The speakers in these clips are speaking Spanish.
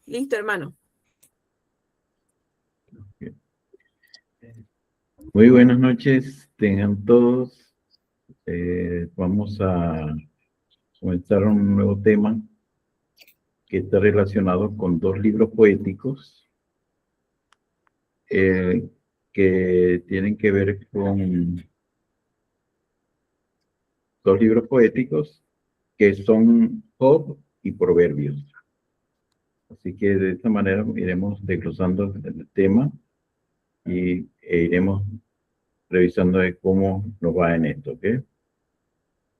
Listo, hermano. Muy buenas noches, tengan todos. Vamos a comenzar un nuevo tema que está relacionado con dos libros poéticos que tienen que ver con dos libros poéticos que son Job y Proverbios. Así que de esta manera iremos desglosando el tema e iremos revisando de cómo nos va en esto, ¿ok?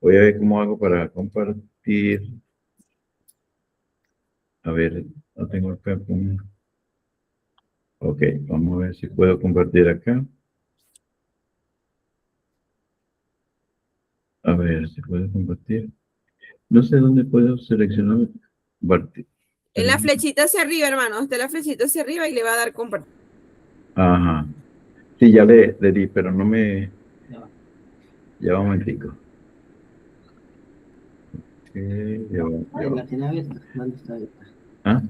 Voy a ver cómo hago para compartir. A ver, no tengo acá. Ok, vamos a ver si puedo compartir acá. A ver si puedo compartir. No sé dónde puedo seleccionar compartir. En la flechita hacia arriba, hermano. Está la flechita hacia arriba y le va a dar compartir. Ajá. Sí, ya le di, pero no me... Ya va un momentico. ¿La tiene abierta? ¿Dónde está abierta? ¿Ah?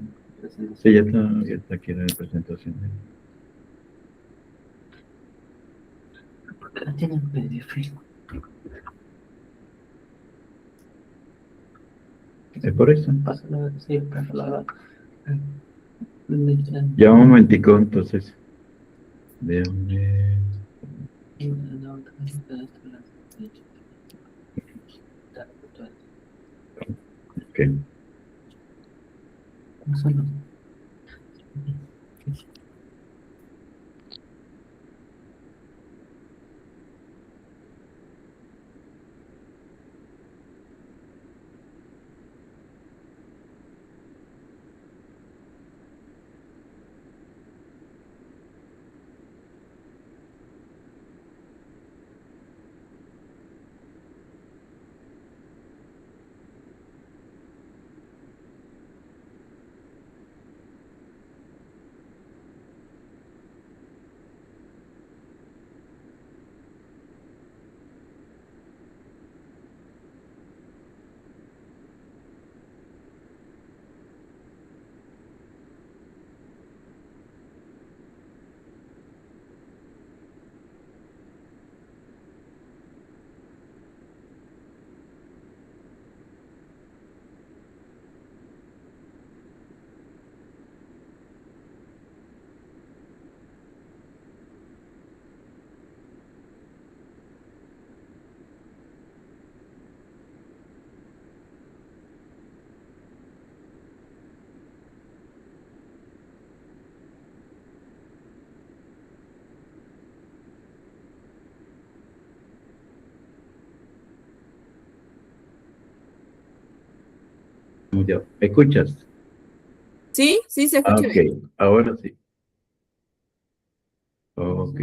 Sí, ya está abierta aquí en la presentación. ¿Por qué la tiene en PDF? ¿Es por eso? Pásala, sí, pásala. Ya un momentico, entonces. Déjame... Ok. Ya. ¿Me escuchas? ¿Sí? Sí, se escucha Ok, bien. ahora sí. Ok.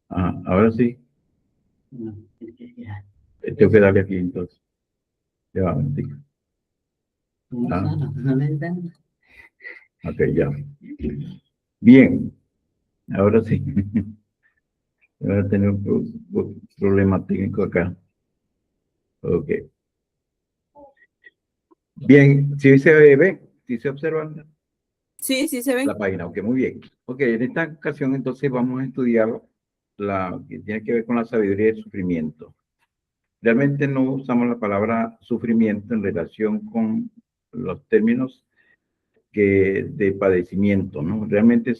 Ahora sí. Tengo que darle aquí entonces. Ya va, un momentico. Ok, ya. Bien, ahora sí. Ahora tenemos un problema técnico acá. Ok. Bien, si se ve, si se observan Sí, sí se la ve. página, ok, muy bien. Ok, en esta ocasión entonces vamos a estudiar la que tiene que ver con la sabiduría del sufrimiento. Realmente no usamos la palabra sufrimiento en relación con los términos de padecimiento, ¿no? Realmente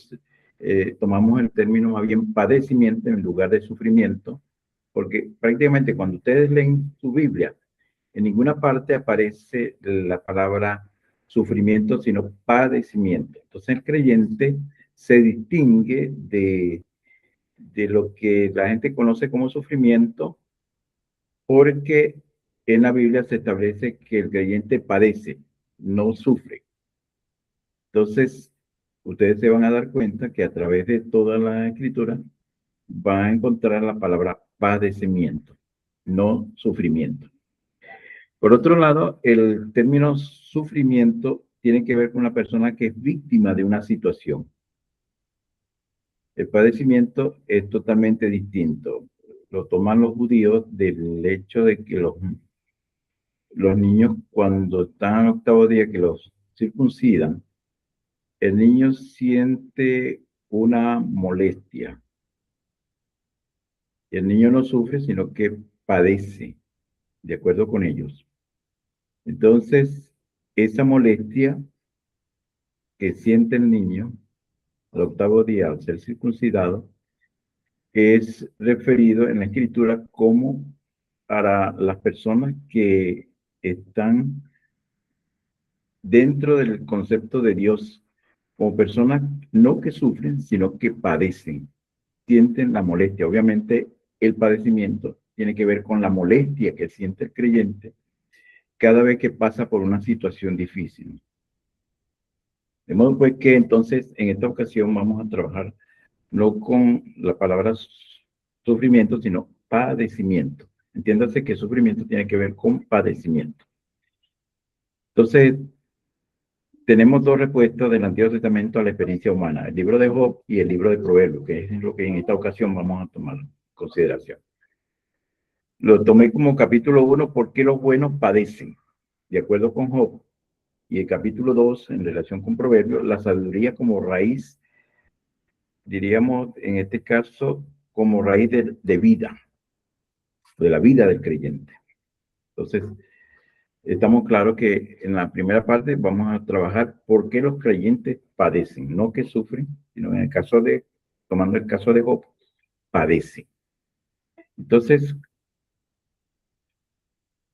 tomamos el término más bien padecimiento en lugar de sufrimiento, porque prácticamente cuando ustedes leen su Biblia, en ninguna parte aparece la palabra sufrimiento, sino padecimiento. Entonces el creyente se distingue de lo que la gente conoce como sufrimiento, porque en la Biblia se establece que el creyente padece, no sufre. Entonces, ustedes se van a dar cuenta que a través de toda la escritura van a encontrar la palabra padecimiento, no sufrimiento. Por otro lado, el término sufrimiento tiene que ver con una persona que es víctima de una situación. El padecimiento es totalmente distinto. Lo toman los judíos del hecho de que los niños cuando están en octavo día que los circuncidan, el niño siente una molestia. El niño no sufre, sino que padece, de acuerdo con ellos. Entonces, esa molestia que siente el niño al octavo día al ser circuncidado es referido en la escritura como para las personas que están dentro del concepto de Dios, como personas no que sufren, sino que padecen, sienten la molestia. Obviamente, el padecimiento tiene que ver con la molestia que siente el creyente cada vez que pasa por una situación difícil. De modo pues que entonces en esta ocasión vamos a trabajar no con la palabra sufrimiento, sino padecimiento. Entiéndase que sufrimiento tiene que ver con padecimiento. Entonces, tenemos dos respuestas del Antiguo Testamento a la experiencia humana, el libro de Job y el libro de Proverbios, que es lo que en esta ocasión vamos a tomar en consideración. Lo tomé como capítulo 1, ¿por qué los buenos padecen? De acuerdo con Job. Y el capítulo 2, en relación con Proverbios, la sabiduría como raíz, diríamos en este caso, como raíz de vida, de la vida del creyente. Entonces, estamos claros que en la primera parte vamos a trabajar por qué los creyentes padecen, no que sufren, sino en el caso de, tomando el caso de Job, padecen. Entonces,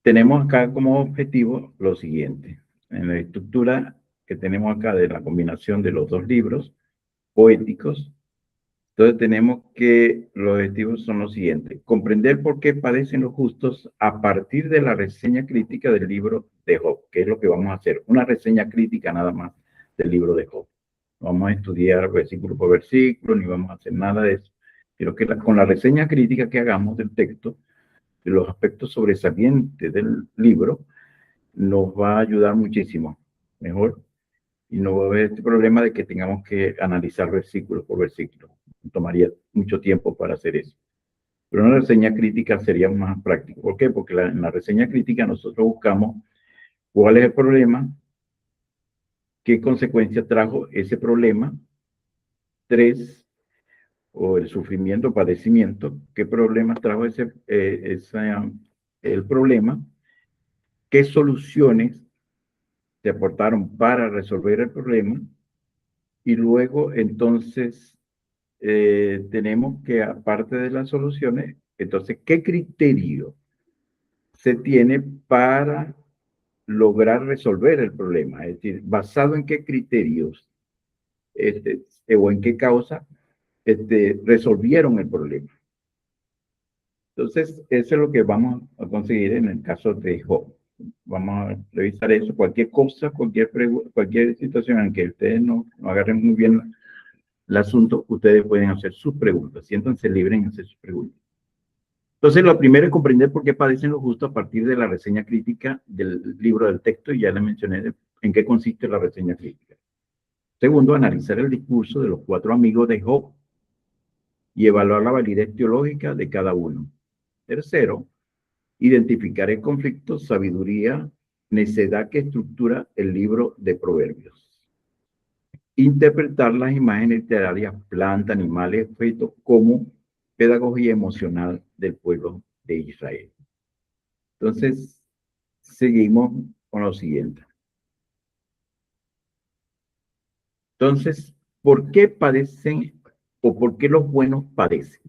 tenemos acá como objetivo lo siguiente. En la estructura que tenemos acá de la combinación de los dos libros poéticos, entonces tenemos que los objetivos son los siguientes. Comprender por qué padecen los justos a partir de la reseña crítica del libro de Job, que es lo que vamos a hacer. Una reseña crítica nada más del libro de Job. No vamos a estudiar versículo por versículo, ni vamos a hacer nada de eso. Pero que con la reseña crítica que hagamos del texto, de los aspectos sobresalientes del libro, nos va a ayudar muchísimo. Mejor. Y no va a haber este problema de que tengamos que analizar versículo por versículo. Tomaría mucho tiempo para hacer eso. Pero una reseña crítica sería más práctico. ¿Por qué? Porque en la reseña crítica nosotros buscamos cuál es el problema, qué consecuencias trajo ese problema, 3, o el sufrimiento, padecimiento, qué problemas trajo el problema, qué soluciones se aportaron para resolver el problema, y luego entonces tenemos que, aparte de las soluciones, entonces, ¿qué criterio se tiene para lograr resolver el problema? Es decir, ¿basado en qué criterios o en qué causa resolvieron el problema? Entonces, eso es lo que vamos a conseguir en el caso de Job. Vamos a revisar eso. Cualquier cosa, cualquier situación en que ustedes no agarren muy bien el asunto, ustedes pueden hacer sus preguntas. Siéntanse libres en hacer sus preguntas. Entonces, lo primero es comprender por qué padecen los justos a partir de la reseña crítica del libro del texto, y ya les mencioné en qué consiste la reseña crítica. Segundo, analizar el discurso de los 4 amigos de Job y evaluar la validez teológica de cada uno. Tercero, identificar el conflicto, sabiduría, necedad que estructura el libro de Proverbios. Interpretar las imágenes literarias, plantas, animales, objetos, como pedagogía emocional del pueblo de Israel. Entonces, seguimos con lo siguiente. Entonces, ¿por qué padecen o por qué los buenos padecen?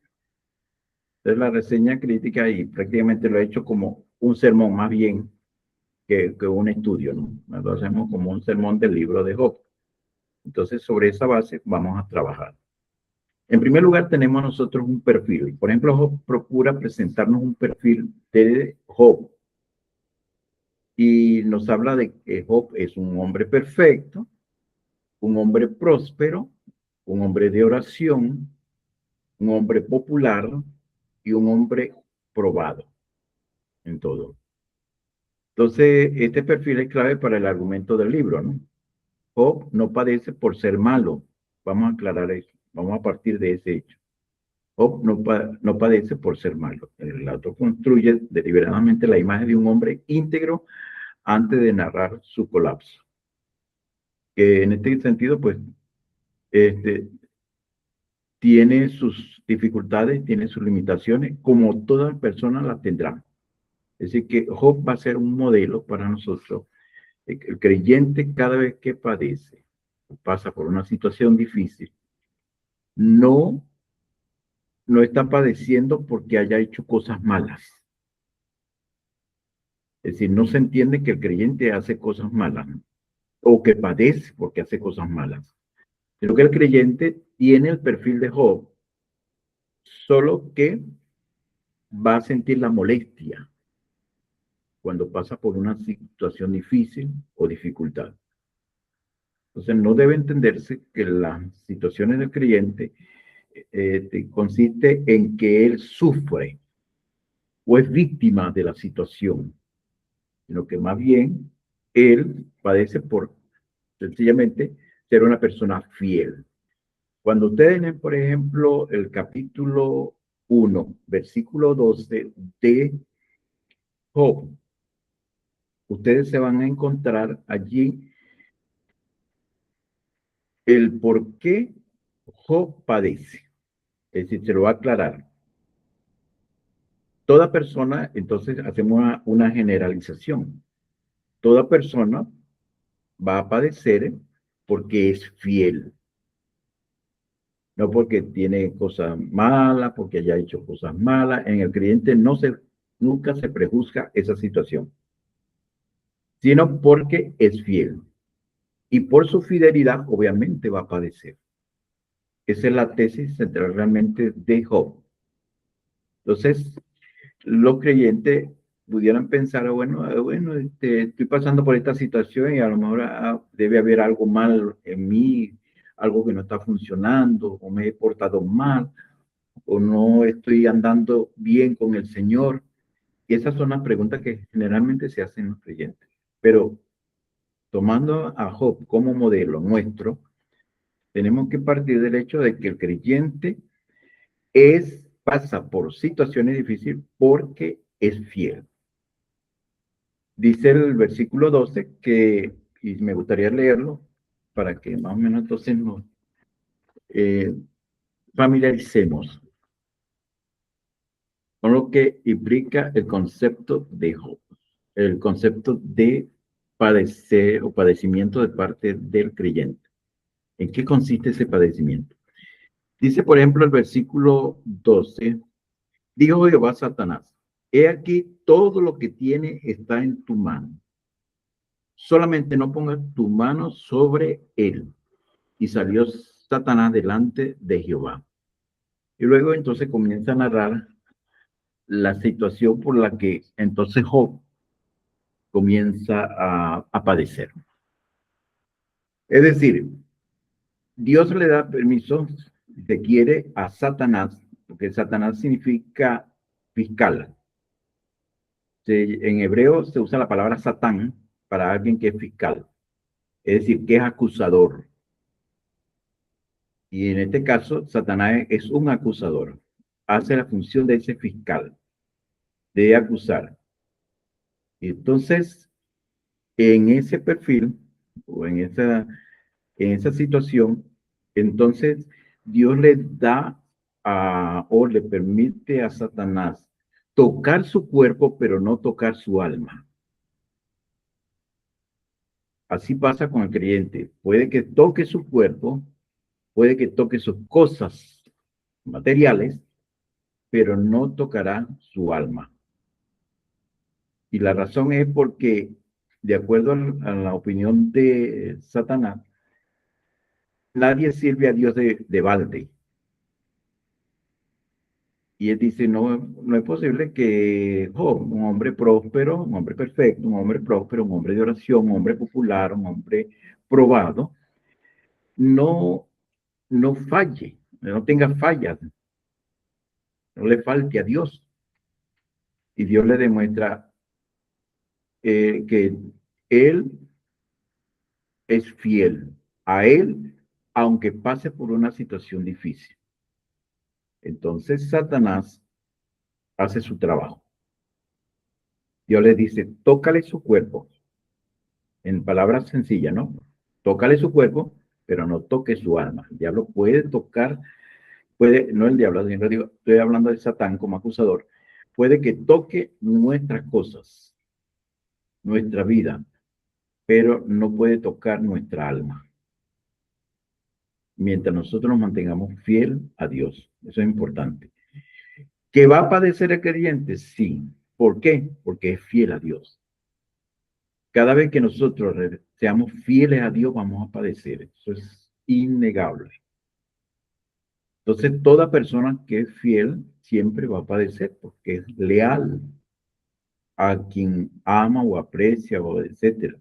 Entonces, la reseña crítica, y prácticamente lo he hecho como un sermón más bien que un estudio, ¿no? Lo hacemos como un sermón del libro de Job. Entonces, sobre esa base vamos a trabajar. En primer lugar, tenemos nosotros un perfil. Por ejemplo, Job procura presentarnos un perfil de Job. Y nos habla de que Job es un hombre perfecto, un hombre próspero, un hombre de oración, un hombre popular y un hombre probado en todo. Entonces, este perfil es clave para el argumento del libro, ¿no? Job no padece por ser malo. Vamos a aclarar eso. Vamos a partir de ese hecho. Job no padece por ser malo. El relato construye deliberadamente la imagen de un hombre íntegro antes de narrar su colapso. Que en este sentido, pues, tiene sus dificultades, tiene sus limitaciones, como todas personas las tendrán. Es decir, que Job va a ser un modelo para nosotros. El creyente, cada vez que padece, pasa por una situación difícil, no está padeciendo porque haya hecho cosas malas. Es decir, no se entiende que el creyente hace cosas malas, ¿no? O que padece porque hace cosas malas. Sino que el creyente tiene el perfil de Job, solo que va a sentir la molestia cuando pasa por una situación difícil o dificultad. Entonces, no debe entenderse que las situaciones del creyente consiste en que él sufre o es víctima de la situación, sino que más bien él padece por sencillamente ser una persona fiel. Cuando ustedes leen, por ejemplo, el capítulo 1, versículo 12 de Job, ustedes se van a encontrar allí el por qué Job padece. Es decir, se lo va a aclarar. Toda persona, entonces hacemos una generalización. Toda persona va a padecer porque es fiel. No porque tiene cosas malas, porque haya hecho cosas malas. En el creyente nunca se prejuzga esa situación, sino porque es fiel. Y por su fidelidad, obviamente, va a padecer. Esa es la tesis central realmente de Job. Entonces, los creyentes pudieran pensar, bueno, estoy pasando por esta situación y a lo mejor debe haber algo mal en mí, algo que no está funcionando, o me he portado mal, o no estoy andando bien con el Señor. Y esas son las preguntas que generalmente se hacen los creyentes. Pero tomando a Job como modelo nuestro, tenemos que partir del hecho de que el creyente pasa por situaciones difíciles porque es fiel. Dice el versículo 12 que, y me gustaría leerlo para que más o menos entonces nos familiaricemos con lo que implica el concepto de Job, el concepto de padecer o padecimiento de parte del creyente. ¿En qué consiste ese padecimiento? Dice, por ejemplo, el versículo 12, dijo Jehová a Satanás, he aquí todo lo que tiene está en tu mano. Solamente no pongas tu mano sobre él. Y salió Satanás delante de Jehová. Y luego entonces comienza a narrar la situación por la que entonces Job comienza a padecer. Es decir, Dios le da permiso, si se quiere, a Satanás, porque Satanás significa fiscal. En hebreo se usa la palabra Satán para alguien que es fiscal, es decir, que es acusador. Y en este caso, Satanás es un acusador. Hace la función de ese fiscal, de acusar. Y entonces, en ese perfil, o en esa situación, entonces Dios le da o le permite a Satanás tocar su cuerpo, pero no tocar su alma. Así pasa con el creyente. Puede que toque su cuerpo, puede que toque sus cosas materiales, pero no tocará su alma. Y la razón es porque, de acuerdo a la opinión de Satanás, nadie sirve a Dios de balde. Y él dice, no es posible que un hombre próspero, un hombre perfecto, un hombre próspero, un hombre de oración, un hombre popular, un hombre probado, no, no falle, no tenga fallas, no le falte a Dios. Y Dios le demuestra que Él es fiel a Él, aunque pase por una situación difícil. Entonces Satanás hace su trabajo. Dios le dice, tócale su cuerpo, En palabras sencillas, ¿no? Tócale su cuerpo, pero no toque su alma. El diablo puede tocar, puede, no el diablo, sino digo, estoy hablando de Satán como acusador, puede que toque nuestras cosas, nuestra vida, pero no puede tocar nuestra alma. Mientras nosotros nos mantengamos fiel a Dios. Eso es importante. ¿Que va a padecer el creyente? Sí. ¿Por qué? Porque es fiel a Dios. Cada vez que nosotros seamos fieles a Dios, vamos a padecer. Eso es innegable. Entonces, toda persona que es fiel siempre va a padecer porque es leal a quien ama o aprecia o etcétera,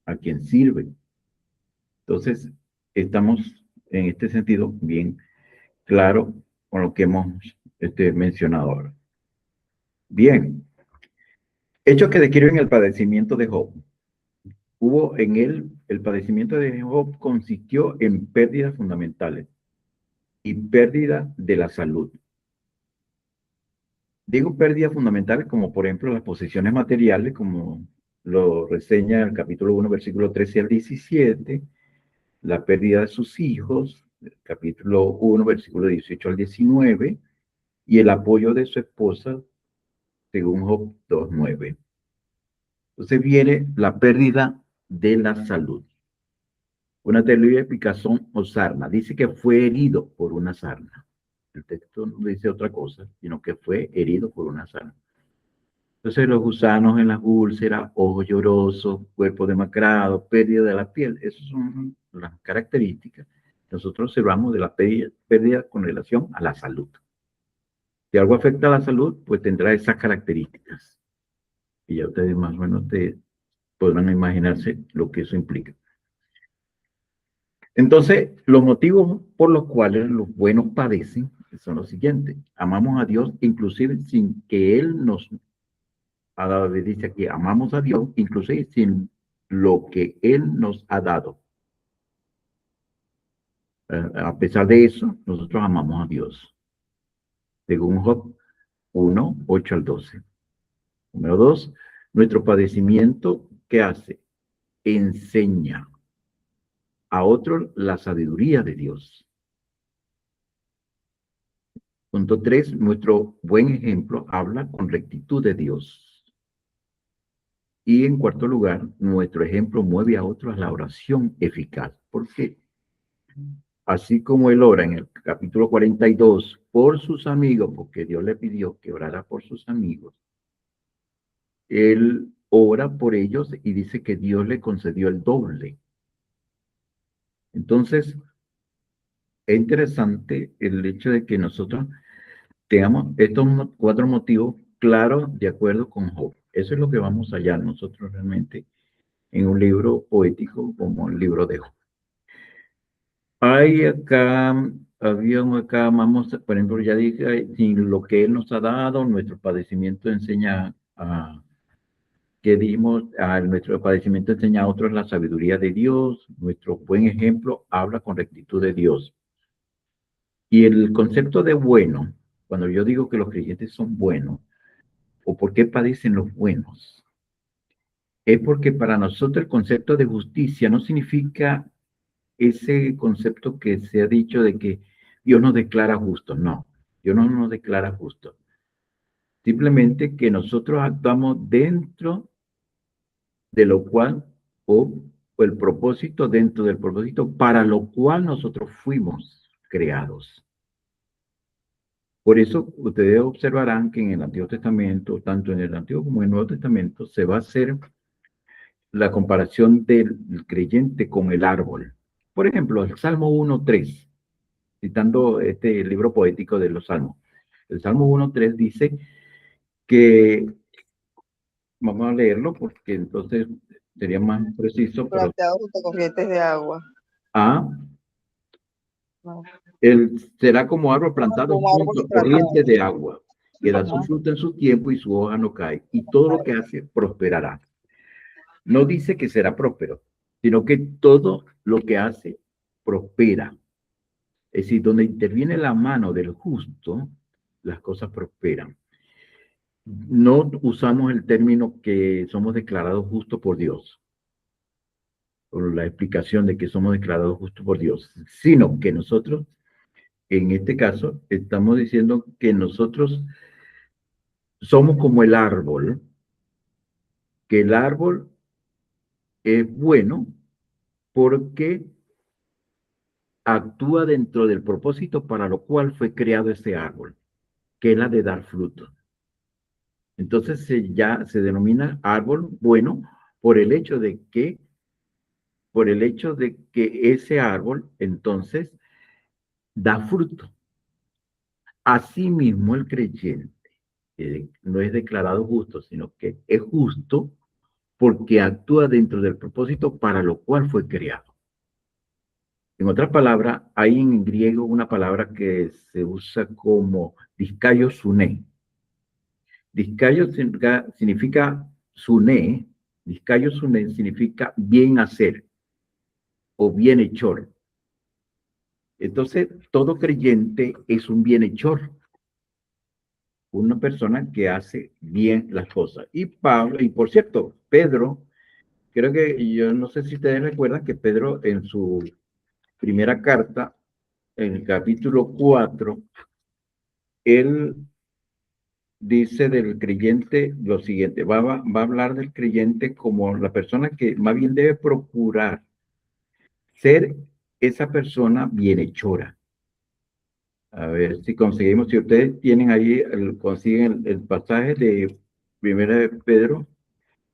a quien sirve. Entonces, estamos en este sentido bien claro con lo que hemos mencionado ahora. Bien, hechos que describen el padecimiento de Job. Hubo en él, el padecimiento de Job consistió en pérdidas fundamentales y pérdida de la salud. Digo pérdidas fundamentales como por ejemplo las posesiones materiales, como lo reseña el capítulo 1, versículo 13 al 17, la pérdida de sus hijos, el capítulo 1, versículo 18 al 19, y el apoyo de su esposa, según Job 2:9. Entonces viene la pérdida de la salud. Una terrible picazón o sarna. Dice que fue herido por una sarna. El texto no dice otra cosa, sino que fue herido por una sarna. Entonces los gusanos en las úlceras, ojos llorosos, cuerpo demacrado, pérdida de la piel, esas son las características que nosotros observamos de la pérdida con relación a la salud. Si algo afecta a la salud, pues tendrá esas características. Y ya ustedes más o menos podrán imaginarse lo que eso implica. Entonces, los motivos por los cuales los buenos padecen son los siguientes. Amamos a Dios inclusive sin que Él nos ha dado. Dice aquí, amamos a Dios inclusive sin lo que Él nos ha dado. A pesar de eso, nosotros amamos a Dios. Según Job 1, 8 al 12. Número 2, nuestro padecimiento, ¿qué hace? Enseña a otros la sabiduría de Dios. Punto 3, nuestro buen ejemplo habla con rectitud de Dios. Y en cuarto lugar, nuestro ejemplo mueve a otros a la oración eficaz. ¿Por qué? Así como él ora en el capítulo 42 por sus amigos, porque Dios le pidió que orara por sus amigos, él ora por ellos y dice que Dios le concedió el doble. Entonces, es interesante el hecho de que nosotros tengamos estos 4 motivos claros de acuerdo con Job. Eso es lo que vamos a hallar nosotros realmente en un libro poético como el libro de Job. Hay acá, vamos, por ejemplo, ya dije, sin lo que Él nos ha dado, nuestro padecimiento enseña a, nuestro padecimiento enseña a otros la sabiduría de Dios, nuestro buen ejemplo habla con rectitud de Dios. Y el concepto de bueno, cuando yo digo que los creyentes son buenos, o por qué padecen los buenos, es porque para nosotros el concepto de justicia no significa ese concepto que se ha dicho de que Dios nos declara justos. No, Dios no nos declara justos. Simplemente que nosotros actuamos dentro de lo cual, o el propósito, dentro del propósito para lo cual nosotros fuimos creados. Por eso ustedes observarán que en el Antiguo Testamento, tanto en el Antiguo como en el Nuevo Testamento, se va a hacer la comparación del creyente con el árbol. Por ejemplo, el Salmo 1:3, citando este libro poético de los Salmos. El Salmo 1:3 dice que, vamos a leerlo porque entonces sería más preciso. Planteado junto con corrientes de agua. Él será como árbol plantado junto a corrientes de agua, que da su fruto en su tiempo y su hoja no cae, y todo lo que hace prosperará. No dice que será próspero, sino que todo lo que hace prospera. Es decir, donde interviene la mano del justo, las cosas prosperan. No usamos el término que somos declarados justos por Dios. por la explicación de que somos declarados justos por Dios, sino que nosotros, en este caso, estamos diciendo que nosotros somos como el árbol, que el árbol es bueno porque actúa dentro del propósito para lo cual fue creado ese árbol, que es la de dar fruto. Entonces ya se denomina árbol bueno por el hecho de que ese árbol entonces da fruto. Asimismo, el creyente no es declarado justo, sino que es justo porque actúa dentro del propósito para lo cual fue creado. En otras palabras, hay en griego una palabra que se usa como diskaio suné. Diskaio significa suné, diskaio suné significa bien hacer o bienhechor. Entonces, todo creyente es un bienhechor, una persona que hace bien las cosas. Y Pablo, y por cierto, Pedro, creo que yo no sé si ustedes recuerdan que Pedro en su primera carta, en el capítulo 4, él dice del creyente lo siguiente, va a hablar del creyente como la persona que más bien debe procurar ser esa persona bienhechora. A ver si conseguimos, si ustedes tienen ahí, consiguen el pasaje de Primera de Pedro,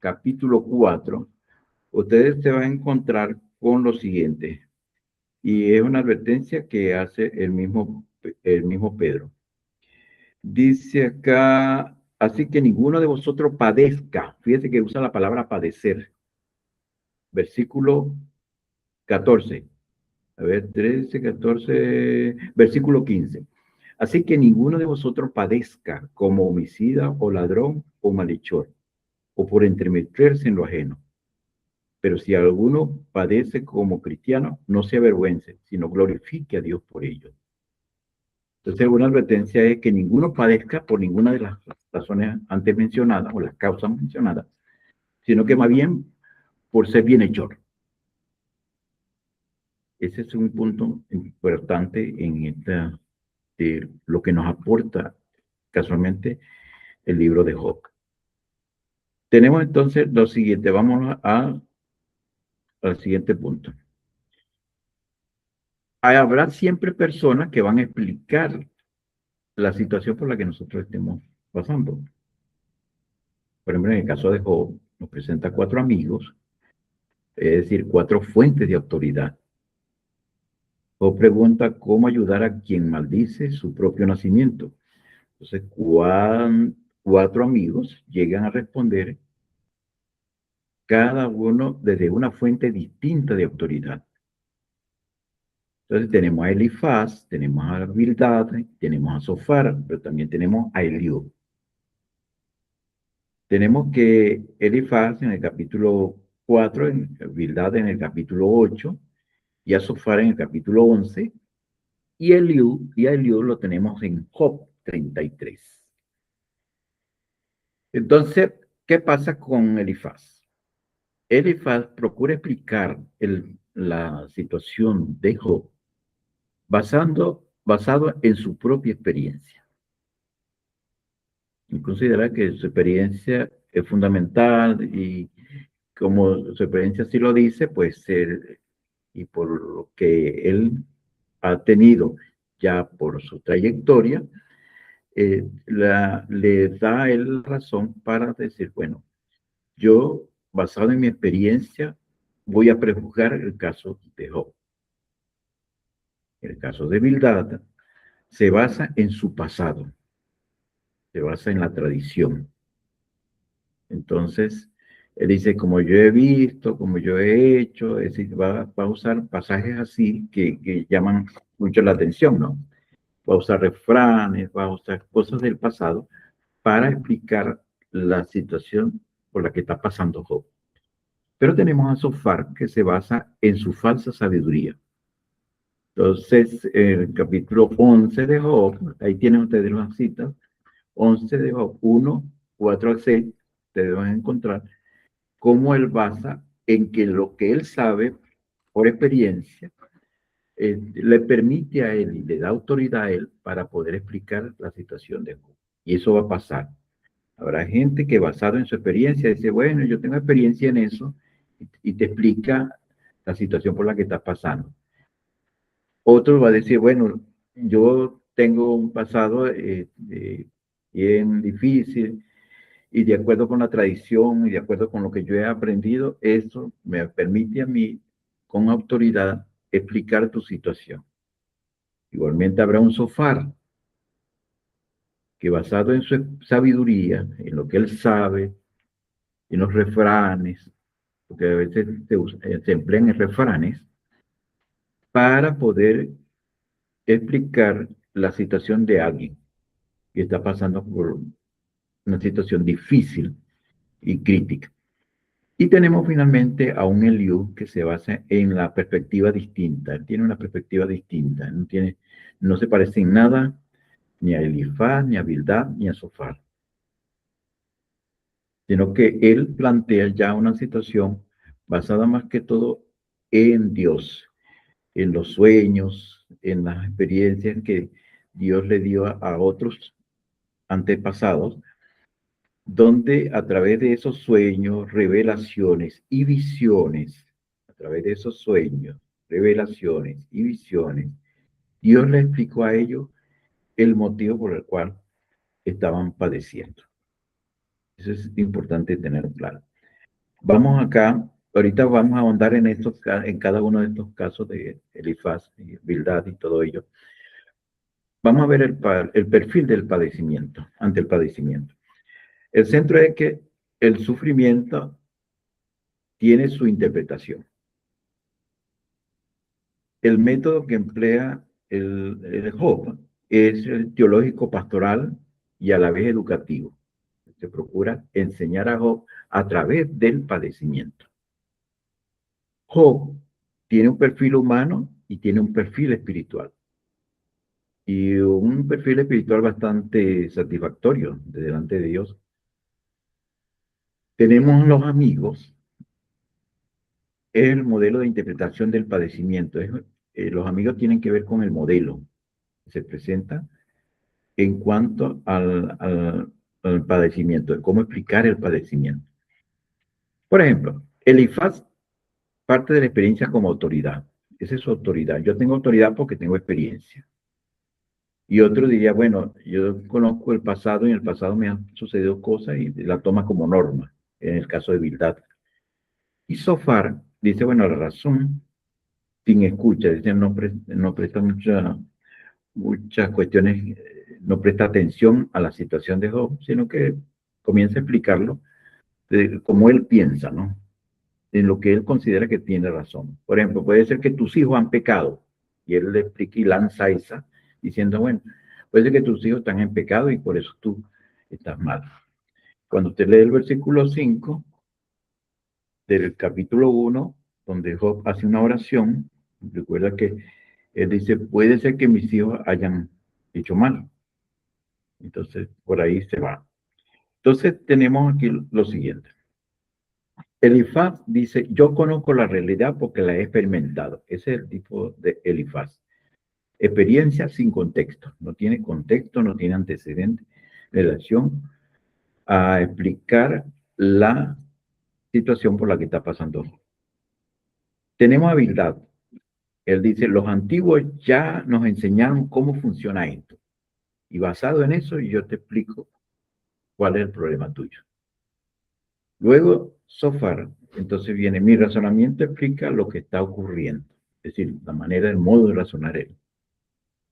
capítulo 4, ustedes se van a encontrar con lo siguiente, y es una advertencia que hace el mismo Pedro. Dice acá, así que ninguno de vosotros padezca, fíjese que usa la palabra padecer, versículo 14. A ver, 13, 14, versículo 15. Así que ninguno de vosotros padezca como homicida o ladrón o malhechor, o por entremeterse en lo ajeno. Pero si alguno padece como cristiano, no se avergüence, sino glorifique a Dios por ello. Entonces, una advertencia es que ninguno padezca por ninguna de las razones antes mencionadas o las causas mencionadas, sino que más bien por ser bienhechor. Ese es un punto importante en esta, de lo que nos aporta casualmente el libro de Job. Tenemos entonces lo siguiente, vamos al siguiente punto. Habrá siempre personas que van a explicar la situación por la que nosotros estemos pasando. Por ejemplo, en el caso de Job, nos presenta 4 amigos, es decir, 4 fuentes de autoridad. Job pregunta cómo ayudar a quien maldice su propio nacimiento. Entonces, 4 amigos llegan a responder, cada uno desde una fuente distinta de autoridad. Entonces tenemos a Elifaz, tenemos a Bildad, tenemos a Sofar, pero también tenemos a Eliú. Tenemos que Elifaz en el capítulo 4, Bildad en el capítulo 8, y a Sofar en el capítulo 11, y a Eliú lo tenemos en Job 33. Entonces, ¿qué pasa con Elifaz? Elifaz procura explicar la situación de Job basado en su propia experiencia. Y considera que su experiencia es fundamental y como su experiencia así lo dice, pues y por lo que él ha tenido ya por su trayectoria, le da él razón para decir, bueno, yo basado en mi experiencia voy a prejuzgar el caso de Job. El caso de Bildad se basa en su pasado, se basa en la tradición. Entonces, él dice, como yo he visto, como yo he hecho, es decir, va a usar pasajes así que llaman mucho la atención, ¿no? Va a usar refranes, va a usar cosas del pasado para explicar la situación por la que está pasando Job. Pero tenemos a Sofar que se basa en su falsa sabiduría. Entonces, el capítulo 11 de Job, ahí tienen ustedes las citas, 11 de Job, 1, 4 al 6, ustedes van a encontrar cómo él basa en que lo que él sabe por experiencia le permite a él y le da autoridad a él para poder explicar la situación de Job. Y eso va a pasar. Habrá gente que basado en su experiencia dice, bueno, yo tengo experiencia en eso y te explica la situación por la que estás pasando. Otro va a decir, bueno, yo tengo un pasado bien difícil y de acuerdo con la tradición y de acuerdo con lo que yo he aprendido, eso me permite a mí, con autoridad, explicar tu situación. Igualmente habrá un sofar que basado en su sabiduría, en lo que él sabe, en los refranes, porque a veces se emplean en refranes, para poder explicar la situación de alguien que está pasando por una situación difícil y crítica. Y tenemos finalmente a un Eliú que se basa en la perspectiva distinta. Él tiene una perspectiva distinta. No se parece en nada ni a Elifaz, ni a Bildad, ni a Sofar. Sino que él plantea ya una situación basada más que todo en Dios, en los sueños, en las experiencias que Dios le dio a otros antepasados, donde a través de esos sueños, revelaciones y visiones, a través de esos sueños, revelaciones y visiones, Dios le explicó a ellos el motivo por el cual estaban padeciendo. Eso es importante tener claro. Vamos acá, ahorita vamos a ahondar en cada uno de estos casos de Elifaz y Bildad y todo ello. Vamos a ver el perfil del padecimiento, ante el padecimiento. El centro es que el sufrimiento tiene su interpretación. El método que emplea el Job es el teológico pastoral y a la vez educativo. Se procura enseñar a Job a través del padecimiento. Job tiene un perfil humano y tiene un perfil espiritual. Y un perfil espiritual bastante satisfactorio delante de Dios. Tenemos los amigos, es el modelo de interpretación del padecimiento. Los amigos tienen que ver con el modelo que se presenta en cuanto al padecimiento, de cómo explicar el padecimiento. Por ejemplo, Elifaz parte de la experiencia como autoridad. Esa es su autoridad. Yo tengo autoridad porque tengo experiencia. Y otro diría, bueno, yo conozco el pasado y en el pasado me han sucedido cosas y la toma como norma, en el caso de Bildad. Y Sofar dice, bueno, la razón sin escucha, dice, no presta muchas cuestiones, no presta atención a la situación de Job, sino que comienza a explicarlo de cómo él piensa, ¿no? En lo que él considera que tiene razón. Por ejemplo, puede ser que tus hijos han pecado y él le explica y lanza esa diciendo, bueno, puede ser que tus hijos están en pecado y por eso tú estás mal. Cuando usted lee el versículo 5 del capítulo 1, donde Job hace una oración, recuerda que él dice, puede ser que mis hijos hayan hecho mal. Entonces, por ahí se va. Entonces, tenemos aquí lo siguiente. Elifaz dice, yo conozco la realidad porque la he experimentado. Ese es el tipo de Elifaz. Experiencia sin contexto. No tiene contexto, no tiene antecedente en relación a explicar la situación por la que está pasando. Tenemos habilidad. Él dice, los antiguos ya nos enseñaron cómo funciona esto. Y basado en eso, yo te explico cuál es el problema tuyo. Luego, Sofar, entonces viene, mi razonamiento explica lo que está ocurriendo. Es decir, la manera, el modo de razonar él.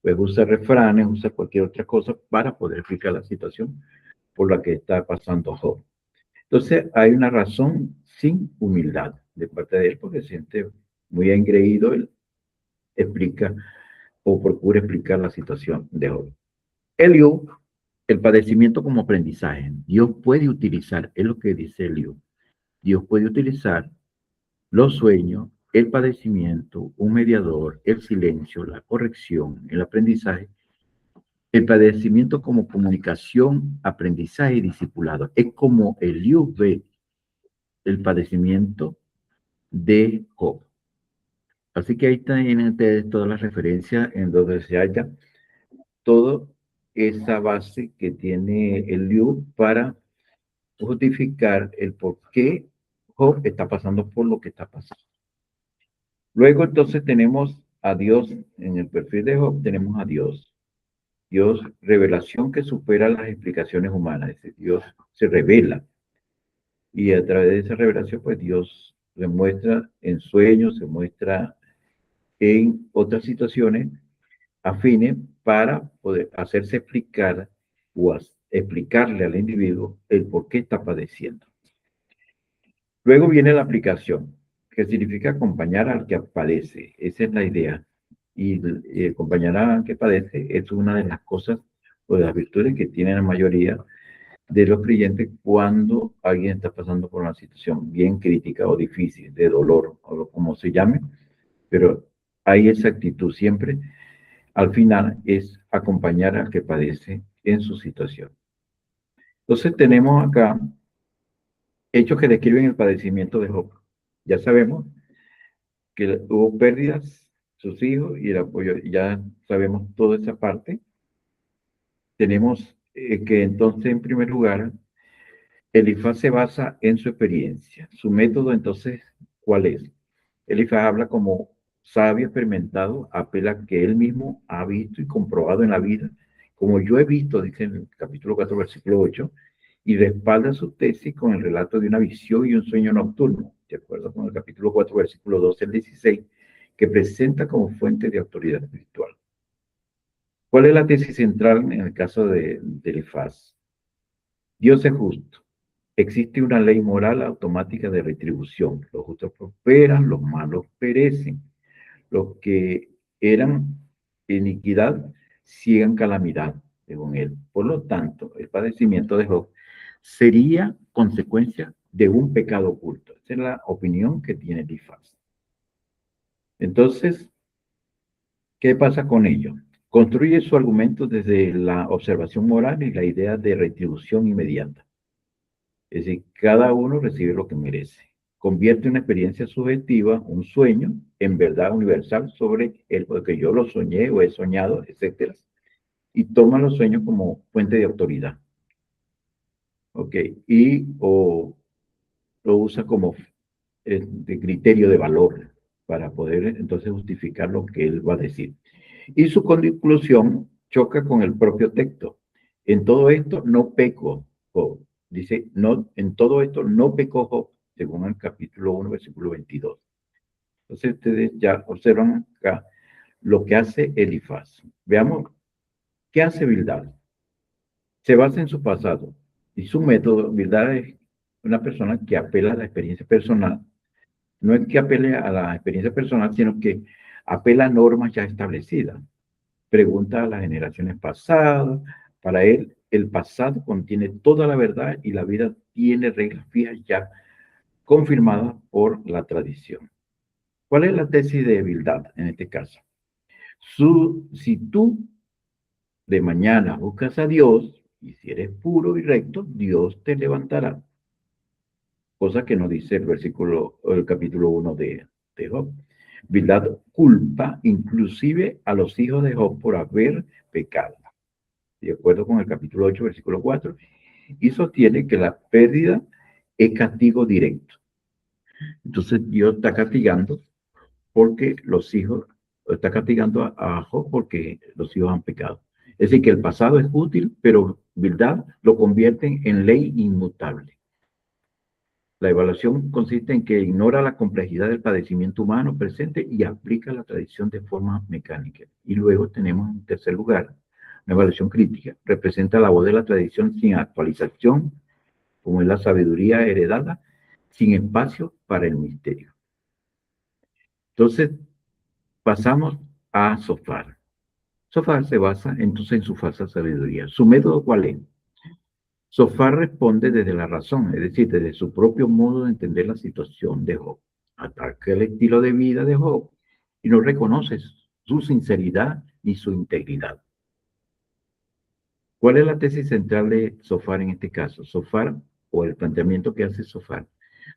Pues usa refranes, usa cualquier otra cosa para poder explicar la situación por la que está pasando Job. Entonces, hay una razón sin humildad de parte de él, porque se siente muy engreído, él explica o procura explicar la situación de Job. Eliú, el padecimiento como aprendizaje. Dios puede utilizar, es lo que dice Eliú, Dios puede utilizar los sueños, el padecimiento, un mediador, el silencio, la corrección, el aprendizaje, el padecimiento como comunicación, aprendizaje y discipulado. Es como Eliú ve el padecimiento de Job. Así que ahí tienen ustedes todas las referencias en donde se halla toda esa base que tiene el Liu para justificar el por qué Job está pasando por lo que está pasando. Luego entonces tenemos a Dios, en el perfil de Job tenemos a Dios. Dios, revelación que supera las explicaciones humanas. Es decir, Dios se revela. Y a través de esa revelación, pues Dios se muestra en sueños, se muestra en otras situaciones afines para poder hacerse explicar o explicarle al individuo el por qué está padeciendo. Luego viene la aplicación, que significa acompañar al que padece. Esa es la idea. Y acompañar al que padece es una de las cosas o de las virtudes que tienen la mayoría de los creyentes cuando alguien está pasando por una situación bien crítica o difícil, de dolor, o como se llame, pero hay esa actitud siempre. Al final es acompañar al que padece en su situación. Entonces tenemos acá hechos que describen el padecimiento de Job. Ya sabemos que hubo pérdidas, sus hijos y el apoyo, ya sabemos toda esa parte. Tenemos que entonces, en primer lugar, Elifaz se basa en su experiencia. Su método, entonces, ¿cuál es? Elifaz habla como sabio experimentado, apela a que él mismo ha visto y comprobado en la vida, como yo he visto, dice en el capítulo 4, versículo 8, y respalda su tesis con el relato de una visión y un sueño nocturno, de acuerdo con el capítulo 4, versículo 12 al 16, que presenta como fuente de autoridad espiritual. ¿Cuál es la tesis central en el caso de Elifaz? Dios es justo. Existe una ley moral automática de retribución. Los justos prosperan, los malos perecen. Los que eran iniquidad siguen calamidad, según él. Por lo tanto, el padecimiento de Job sería consecuencia de un pecado oculto. Esa es la opinión que tiene Elifaz. Entonces, ¿qué pasa con ello? Construye su argumento desde la observación moral y la idea de retribución inmediata. Es decir, cada uno recibe lo que merece. Convierte una experiencia subjetiva, un sueño, en verdad universal sobre el porque yo lo soñé o he soñado, etc. Y toma los sueños como fuente de autoridad. ¿Ok? Y o lo usa como de criterio de valor para poder entonces justificar lo que él va a decir. Y su conclusión choca con el propio texto. En todo esto no peco Job. Dice, no, en todo esto no pecó Job, según el capítulo 1, versículo 22. Entonces ustedes ya observan acá lo que hace Elifaz. Veamos, ¿qué hace Bildad? Se basa en su pasado y su método. Bildad es una persona que apela a la experiencia personal. No es que apele a la experiencia personal, sino que apela a normas ya establecidas. Pregunta a las generaciones pasadas. Para él, el pasado contiene toda la verdad y la vida tiene reglas fijas ya confirmadas por la tradición. ¿Cuál es la tesis de Bildad en este caso? Si tú de mañana buscas a Dios y si eres puro y recto, Dios te levantará. Cosa que nos dice el capítulo 1 de Job. Bildad culpa inclusive a los hijos de Job por haber pecado, de acuerdo con el capítulo 8, versículo 4, y sostiene que la pérdida es castigo directo. Entonces Dios está castigando porque los hijos, está castigando a Job porque los hijos han pecado. Es decir, que el pasado es útil, pero verdad lo convierte en ley inmutable. La evaluación consiste en que ignora la complejidad del padecimiento humano presente y aplica la tradición de forma mecánica. Y luego tenemos en tercer lugar una evaluación crítica. Representa la voz de la tradición sin actualización, como es la sabiduría heredada, sin espacio para el misterio. Entonces, pasamos a Sofar. Sofar se basa entonces en su falsa sabiduría. ¿Su método cuál es? Sofar responde desde la razón, es decir, desde su propio modo de entender la situación de Job. Ataca el estilo de vida de Job y no reconoce su sinceridad ni su integridad. ¿Cuál es la tesis central de Sofar en este caso? Sofar, o el planteamiento que hace Sofar,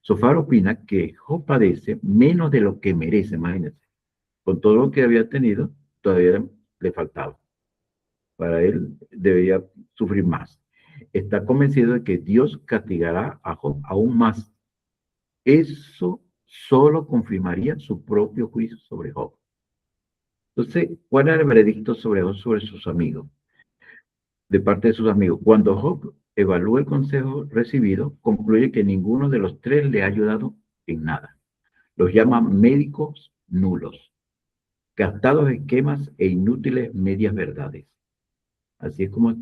Sofar opina que Job padece menos de lo que merece, imagínense. Con todo lo que había tenido, todavía le faltaba. Para él debería sufrir más. Está convencido de que Dios castigará a Job aún más. Eso solo confirmaría su propio juicio sobre Job. Entonces, ¿cuál era el veredicto sobre Job, sobre sus amigos? De parte de sus amigos. Cuando Job evalúa el consejo recibido, concluye que ninguno de los tres le ha ayudado en nada. Los llama médicos nulos, gastados esquemas e inútiles medias verdades. Así es como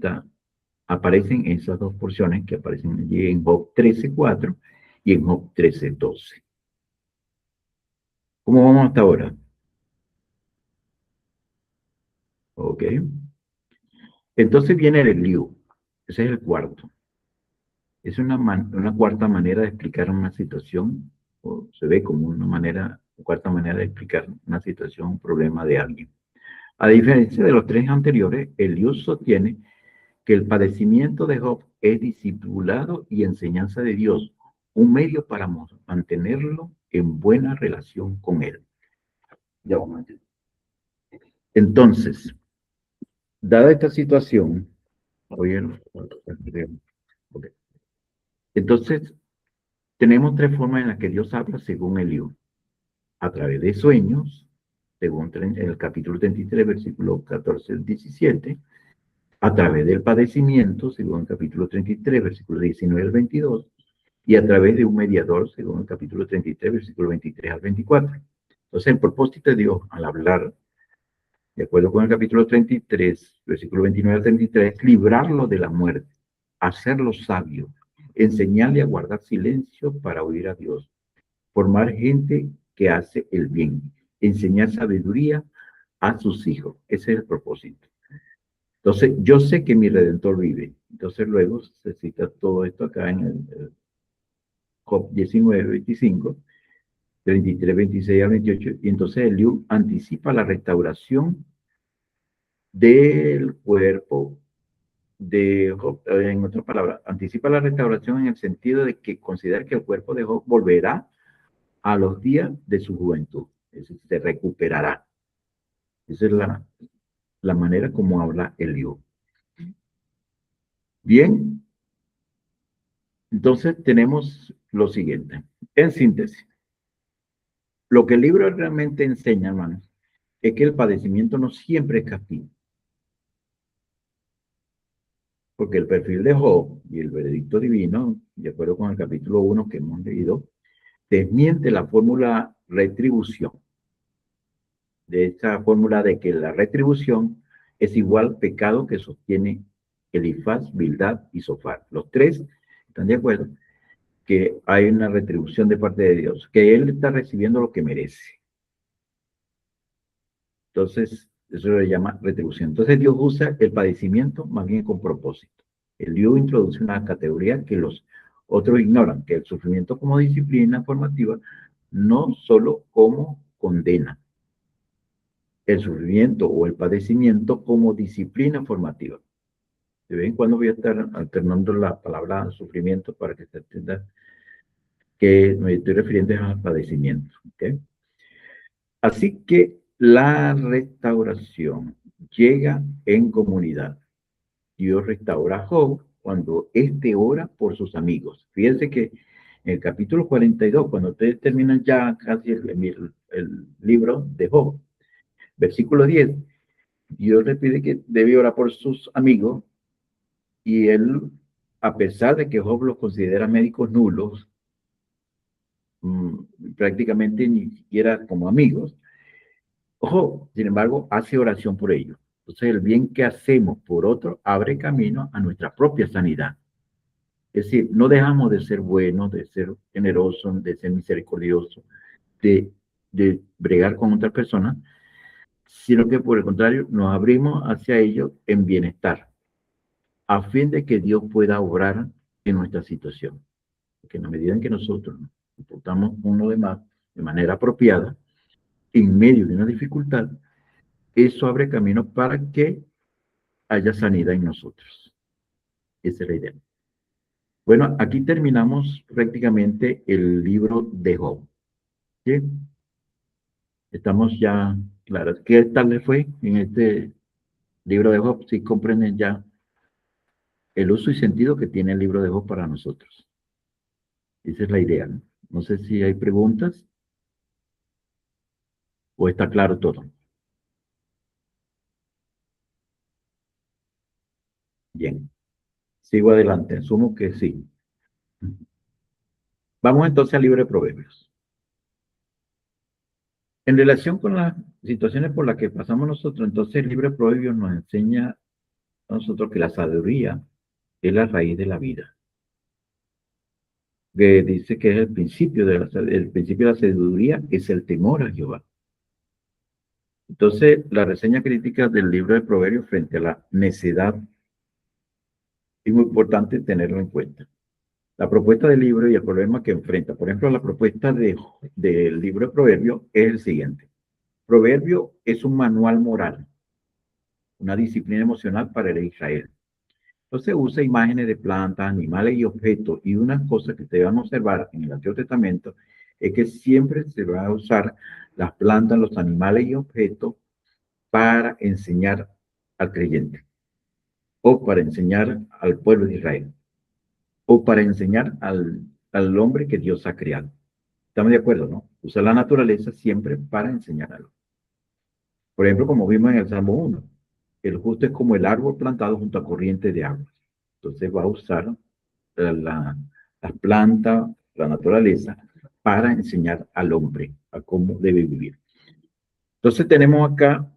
aparecen esas dos porciones que aparecen allí en Job 13:4 y en Job 13:12. ¿Cómo vamos hasta ahora? Ok. Entonces viene el Eliú. Ese es el cuarto. Es una cuarta manera de explicar una situación, o se ve como una cuarta manera de explicar una situación, un problema de alguien. A diferencia de los tres anteriores, Eliú sostiene que el padecimiento de Job es discipulado y enseñanza de Dios, un medio para mantenerlo en buena relación con él. Ya vamos a ver. Entonces, dada esta situación, entonces tenemos tres formas en las que Dios habla según Eliú. A través de sueños, según el capítulo 33, versículo 14 al 17, a través del padecimiento, según el capítulo 33, versículo 19 al 22, y a través de un mediador, según el capítulo 33, versículo 23 al 24. Entonces, el propósito de Dios al hablar, de acuerdo con el capítulo 33, versículo 29 al 33, es librarlo de la muerte, hacerlo sabio, enseñarle a guardar silencio para oír a Dios, formar gente que hace el bien, enseñar sabiduría a sus hijos. Ese es el propósito. Entonces, yo sé que mi Redentor vive. Entonces, luego se cita todo esto acá en el Job 19, 25, 33, 26 a 28. Y entonces Eliú anticipa la restauración del cuerpo de Job. En otras palabras, anticipa la restauración en el sentido de que considera que el cuerpo de Job volverá a los días de su juventud. Es decir, se recuperará. Esa es la manera como habla Eliú. Bien, entonces tenemos lo siguiente. En síntesis, lo que el libro realmente enseña, hermanos, es que el padecimiento no siempre es castigo. Porque el perfil de Job y el veredicto divino, de acuerdo con el capítulo 1 que hemos leído, desmiente la fórmula retribución. De esa fórmula de que la retribución es igual pecado que sostiene Elifaz, Bildad y Sofar. Los tres están de acuerdo que hay una retribución de parte de Dios, que él está recibiendo lo que merece. Entonces, eso se llama retribución. Entonces, Dios usa el padecimiento más bien con propósito. Dios introduce una categoría que los otros ignoran, que el sufrimiento como disciplina formativa, no solo como condena. El sufrimiento o el padecimiento como disciplina formativa. De vez en cuando voy a estar alternando la palabra sufrimiento para que se entienda que me estoy refiriendo al padecimiento. ¿Okay? Así que la restauración llega en comunidad. Dios restaura a Job cuando éste ora por sus amigos. Fíjense que en el capítulo 42, cuando ustedes terminan ya casi el libro de Job, versículo 10, Dios le pide que debe orar por sus amigos y él, a pesar de que Job los considera médicos nulos, prácticamente ni siquiera como amigos, Job, sin embargo, hace oración por ellos. Entonces, el bien que hacemos por otro abre camino a nuestra propia sanidad. Es decir, no dejamos de ser buenos, de ser generosos, de ser misericordiosos, de bregar con otras personas, sino que por el contrario nos abrimos hacia ellos en bienestar, a fin de que Dios pueda obrar en nuestra situación. Porque en la medida en que nosotros nos comportamos uno de más de manera apropiada, en medio de una dificultad, eso abre camino para que haya sanidad en nosotros. Esa es la idea. Bueno, aquí terminamos prácticamente el libro de Job. ¿Sí? Estamos ya claros. ¿Qué tal les fue en este libro de Job? Si comprenden ya el uso y sentido que tiene el libro de Job para nosotros. Esa es la idea, ¿no? No sé si hay preguntas o está claro todo. Bien, sigo adelante, asumo que sí. Vamos entonces al libro de Proverbios. En relación con las situaciones por las que pasamos nosotros, entonces el libro de Proverbios nos enseña a nosotros que la sabiduría es la raíz de la vida. Que dice que es el principio de la sabiduría es el temor a Jehová. Entonces, la reseña crítica del libro de Proverbios frente a la necedad es muy importante tenerlo en cuenta. La propuesta del libro y el problema que enfrenta. Por ejemplo, la propuesta del libro de Proverbios es el siguiente. Proverbio es un manual moral, una disciplina emocional para el Israel. Entonces usa imágenes de plantas, animales y objetos. Y una cosa que te van a observar en el Antiguo Testamento es que siempre se va a usar las plantas, los animales y objetos para enseñar al creyente o para enseñar al pueblo de Israel o para enseñar al hombre que Dios ha creado. ¿Estamos de acuerdo, no? Usa la naturaleza siempre para enseñar algo. Por ejemplo, como vimos en el Salmo 1, el justo es como el árbol plantado junto a corriente de agua. Entonces va a usar las plantas, la naturaleza, para enseñar al hombre a cómo debe vivir. Entonces tenemos acá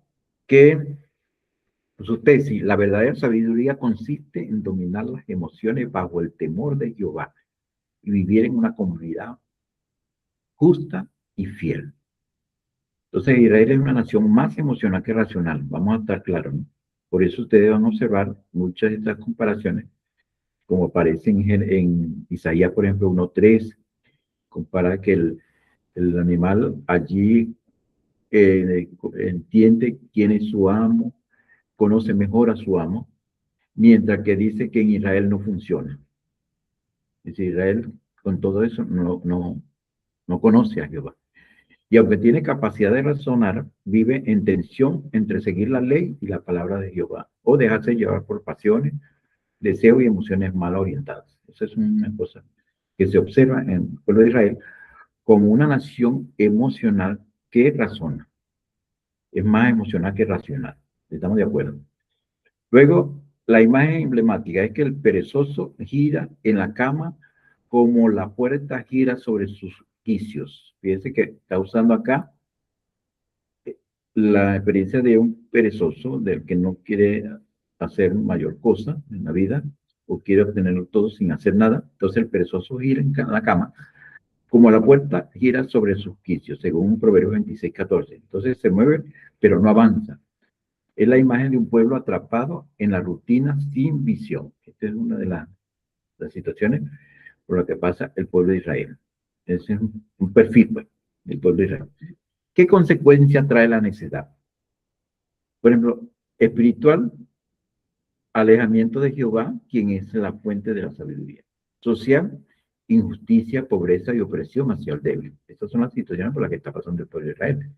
que, pues usted, si la verdadera sabiduría consiste en dominar las emociones bajo el temor de Jehová y vivir en una comunidad justa y fiel. Entonces Israel es una nación más emocional que racional, vamos a estar claros, ¿no? Por eso ustedes van a observar muchas de estas comparaciones, como aparecen en Isaías, por ejemplo, 1:3, compara que el animal allí entiende quién es su amo, conoce mejor a su amo, mientras que dice que en Israel no funciona. Es decir, Israel con todo eso no conoce a Jehová. Y aunque tiene capacidad de razonar, vive en tensión entre seguir la ley y la palabra de Jehová, o dejarse llevar por pasiones, deseos y emociones mal orientadas. Esa es una cosa que se observa en el pueblo de Israel como una nación emocional que razona. Es más emocional que racional. ¿Estamos de acuerdo? Luego, la imagen emblemática es que el perezoso gira en la cama como la puerta gira sobre sus quicios. Fíjense que está usando acá la experiencia de un perezoso, del que no quiere hacer mayor cosa en la vida, o quiere obtenerlo todo sin hacer nada. Entonces el perezoso gira en la cama, como la puerta gira sobre sus quicios, según Proverbios 26:14. Entonces se mueve, pero no avanza. Es la imagen de un pueblo atrapado en la rutina sin visión. Esta es una de las situaciones por las que pasa el pueblo de Israel. Ese es un perfil, pues, del pueblo de Israel. ¿Qué consecuencia trae la necedad? Por ejemplo, espiritual, alejamiento de Jehová, quien es la fuente de la sabiduría. Social, injusticia, pobreza y opresión hacia el débil. Estas son las situaciones por las que está pasando el pueblo de Israel.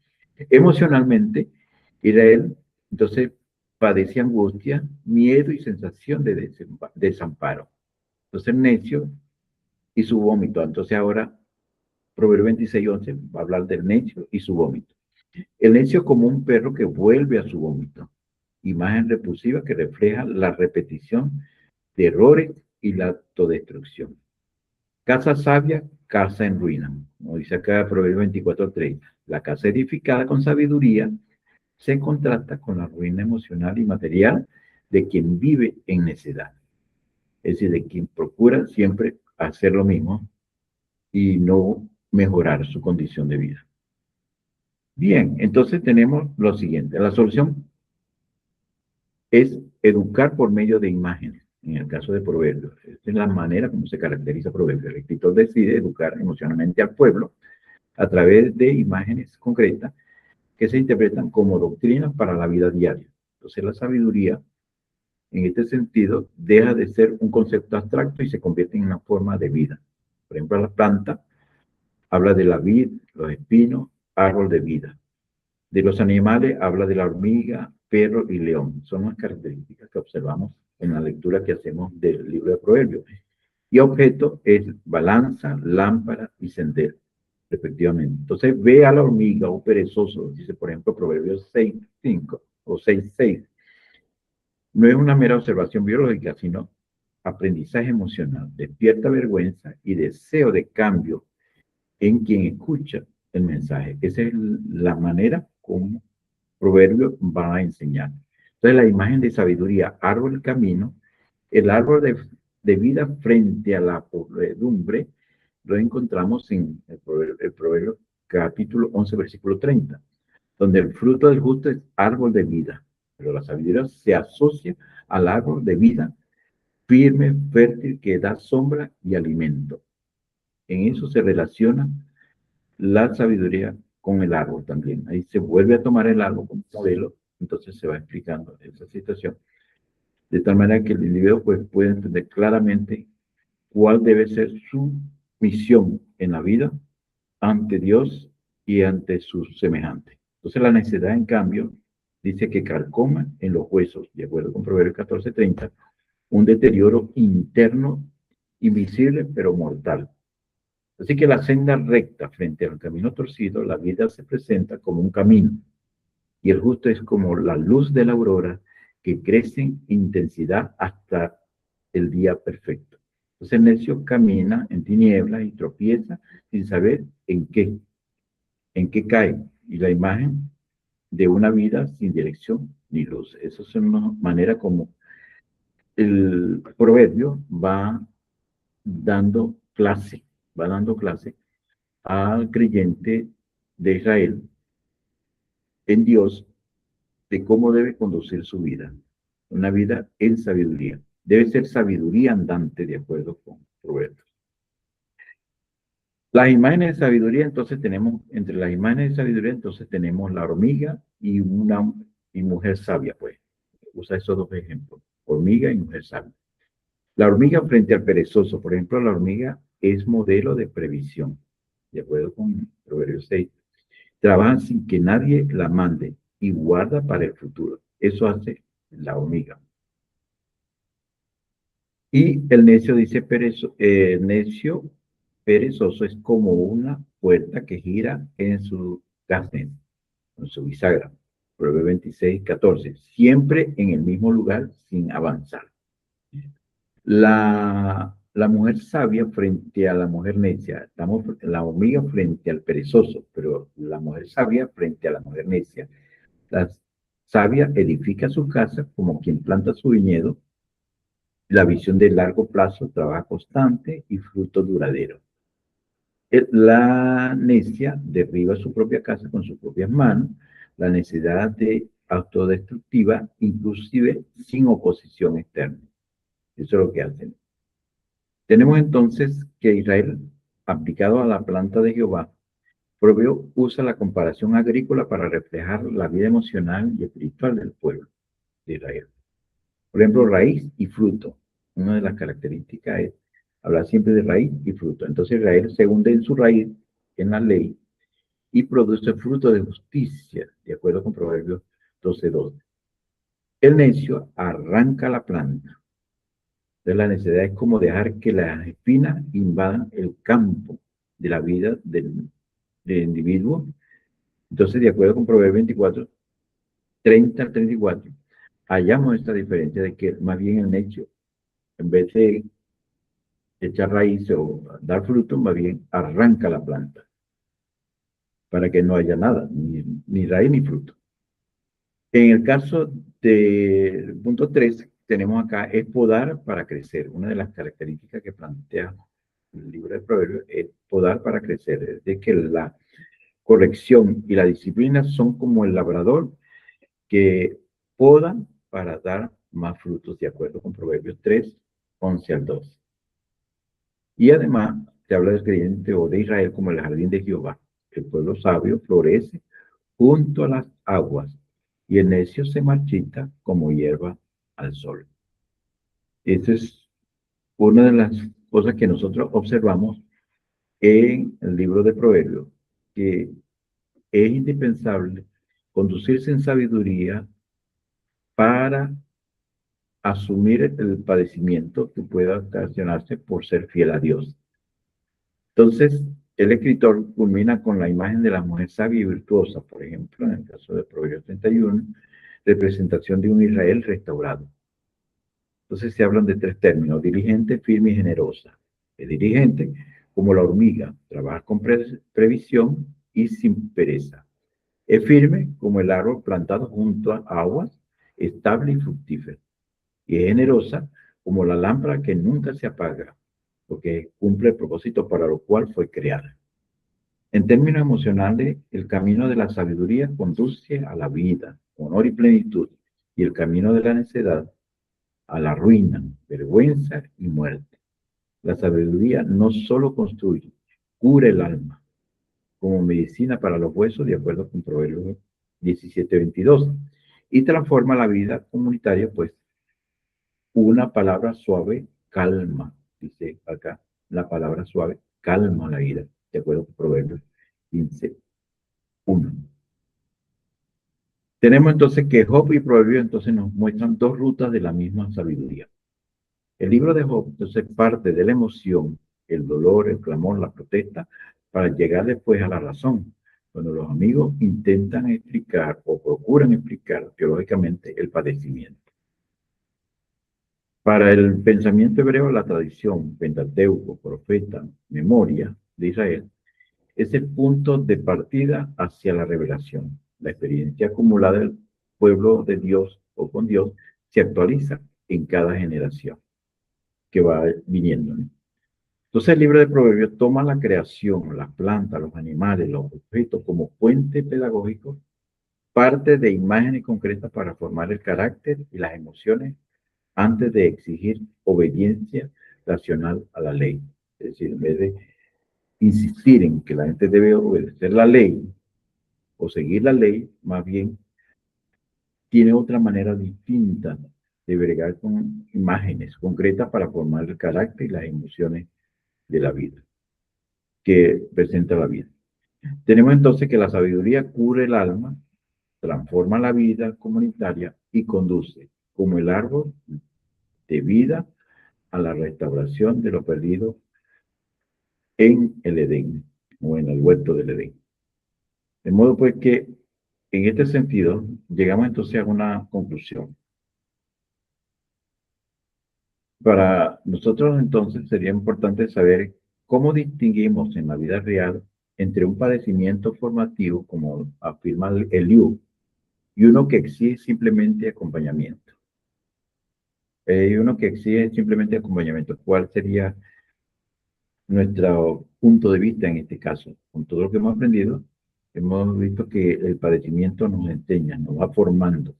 Emocionalmente, Israel, entonces, padece angustia, miedo y sensación de desamparo. Entonces, necio y su vómito. Entonces, ahora, Proverbio 26:11 va a hablar del necio y su vómito. El necio como un perro que vuelve a su vómito. Imagen repulsiva que refleja la repetición de errores y la autodestrucción. Casa sabia, casa en ruina. Como dice acá Proverbio 24:3. La casa edificada con sabiduría se contrasta con la ruina emocional y material de quien vive en necedad. Es decir, de quien procura siempre hacer lo mismo y no mejorar su condición de vida. Bien, entonces tenemos lo siguiente. La solución es educar por medio de imágenes, en el caso de Proverbios. Esta es la manera como se caracteriza Proverbios. El escritor decide educar emocionalmente al pueblo a través de imágenes concretas que se interpretan como doctrinas para la vida diaria. Entonces la sabiduría en este sentido, deja de ser un concepto abstracto y se convierte en una forma de vida. Por ejemplo, la planta habla de la vid, los espinos, árbol de vida. De los animales habla de la hormiga, perro y león. Son las características que observamos en la lectura que hacemos del libro de Proverbios. Y objeto es balanza, lámpara y sendero, respectivamente. Entonces, ve a la hormiga o perezoso, dice por ejemplo Proverbios 6:5 o 6:6. No es una mera observación biológica, sino aprendizaje emocional. Despierta vergüenza y deseo de cambio en quien escucha el mensaje. Esa es la manera como Proverbios va a enseñar. Entonces, la imagen de sabiduría, árbol y camino, el árbol de vida frente a la podredumbre, lo encontramos en el Proverbio capítulo 11, versículo 30, donde el fruto del justo es árbol de vida, pero la sabiduría se asocia al árbol de vida firme, fértil, que da sombra y alimento. En eso se relaciona la sabiduría con el árbol también. Ahí se vuelve a tomar el árbol como modelo, entonces se va explicando esa situación. De tal manera que el individuo pues, puede entender claramente cuál debe ser su misión en la vida ante Dios y ante sus semejantes. Entonces la necedad, en cambio, dice que carcoma en los huesos, de acuerdo con Proverbios 14:30, un deterioro interno invisible pero mortal. Así que la senda recta frente al camino torcido, la vida se presenta como un camino, y el justo es como la luz de la aurora que crece en intensidad hasta el día perfecto. Entonces el necio camina en tinieblas y tropieza sin saber en qué cae, y la imagen de una vida sin dirección ni luz. Esa es una manera como el proverbio va dando clase al creyente de Israel en Dios de cómo debe conducir su vida. Una vida en sabiduría. Debe ser sabiduría andante, de acuerdo con Proverbios. Las imágenes de sabiduría, entonces tenemos, entre las imágenes de sabiduría, entonces tenemos la hormiga y mujer sabia, pues. Usa esos dos ejemplos, hormiga y mujer sabia. La hormiga frente al perezoso, por ejemplo, la hormiga es modelo de previsión, de acuerdo con Proverbios 6. Trabaja sin que nadie la mande y guarda para el futuro. Eso hace la hormiga. Y el necio dice necio perezoso es como una puerta que gira en su gazne, en su bisagra. Proverbios 26:14. Siempre en el mismo lugar sin avanzar. La mujer sabia frente a la mujer necia. Estamos la hormiga frente al perezoso, pero la mujer sabia frente a la mujer necia. La sabia edifica su casa como quien planta su viñedo. La visión de largo plazo, trabajo constante y fruto duradero. La necia derriba su propia casa con sus propias manos. La necesidad de autodestructiva, inclusive sin oposición externa. Eso es lo que hacen. Tenemos entonces que Israel, aplicado a la planta de Jehová, Proverbio usa la comparación agrícola para reflejar la vida emocional y espiritual del pueblo de Israel. Por ejemplo, raíz y fruto. Una de las características es hablar siempre de raíz y fruto. Entonces Israel se hunde en su raíz, en la ley, y produce fruto de justicia, de acuerdo con Proverbios 12:12. El necio arranca la planta. Entonces la necesidad es como dejar que las espinas invadan el campo de la vida del individuo. Entonces, de acuerdo con Proverbios 24:30-34, hallamos esta diferencia de que más bien el necio, en vez de echar raíces o dar fruto, más bien arranca la planta para que no haya nada, ni raíz ni fruto. En el caso del punto 3, tenemos acá es podar para crecer. Una de las características que plantea el libro de Proverbios es podar para crecer, es de que la corrección y la disciplina son como el labrador que poda para dar más frutos, de acuerdo con Proverbios 3:11-12. Y además se habla del creyente o de Israel como el jardín de Jehová. El pueblo sabio florece junto a las aguas y el necio se marchita como hierba al sol. Esa es una de las cosas que nosotros observamos en el libro de Proverbios, que es indispensable conducirse en sabiduría para asumir el padecimiento que pueda ocasionarse por ser fiel a Dios. Entonces, el escritor culmina con la imagen de la mujer sabia y virtuosa, por ejemplo, en el caso de Proverbios 31, representación de un Israel restaurado. Entonces se hablan de tres términos: diligente, firme y generosa. El diligente, como la hormiga, trabaja con previsión y sin pereza. Es firme como el árbol plantado junto a aguas, estable y fructífero. Y es generosa como la lámpara que nunca se apaga, porque cumple el propósito para lo cual fue creada. En términos emocionales, el camino de la sabiduría conduce a la vida, honor y plenitud, y el camino de la necedad a la ruina, vergüenza y muerte. La sabiduría no solo construye, cura el alma, como medicina para los huesos, de acuerdo con Proverbios 17:22, y transforma la vida comunitaria, pues una palabra suave calma, dice acá, la palabra suave calma la vida, de acuerdo con Proverbios 15:1. Tenemos entonces que Job y Proverbios entonces nos muestran dos rutas de la misma sabiduría. El libro de Job entonces parte de la emoción, el dolor, el clamor, la protesta, para llegar después a la razón, cuando los amigos intentan explicar o procuran explicar teológicamente el padecimiento. Para el pensamiento hebreo, la tradición, Pentateuco, profeta, memoria de Israel, es el punto de partida hacia la revelación. La experiencia acumulada del pueblo de Dios o con Dios se actualiza en cada generación que va viniendo, ¿no? Entonces el libro de Proverbios toma la creación, las plantas, los animales, los objetos como puente pedagógico, parte de imágenes concretas para formar el carácter y las emociones antes de exigir obediencia racional a la ley. Es decir, en vez de insistir en que la gente debe obedecer la ley o seguir la ley, más bien tiene otra manera distinta de bregar con imágenes concretas para formar el carácter y las emociones de la vida, que presenta la vida. Tenemos entonces que la sabiduría cubre el alma, transforma la vida comunitaria y conduce, como el árbol de vida, a la restauración de lo perdido en el Edén o en el huerto del Edén. De modo pues que en este sentido llegamos entonces a una conclusión. Para nosotros entonces sería importante saber cómo distinguimos en la vida real entre un padecimiento formativo, como afirma el Liu, y uno que exige simplemente acompañamiento. Y uno que exige simplemente acompañamiento. ¿Cuál sería nuestro punto de vista en este caso? Con todo lo que hemos aprendido, hemos visto que el padecimiento nos enseña, nos va formando.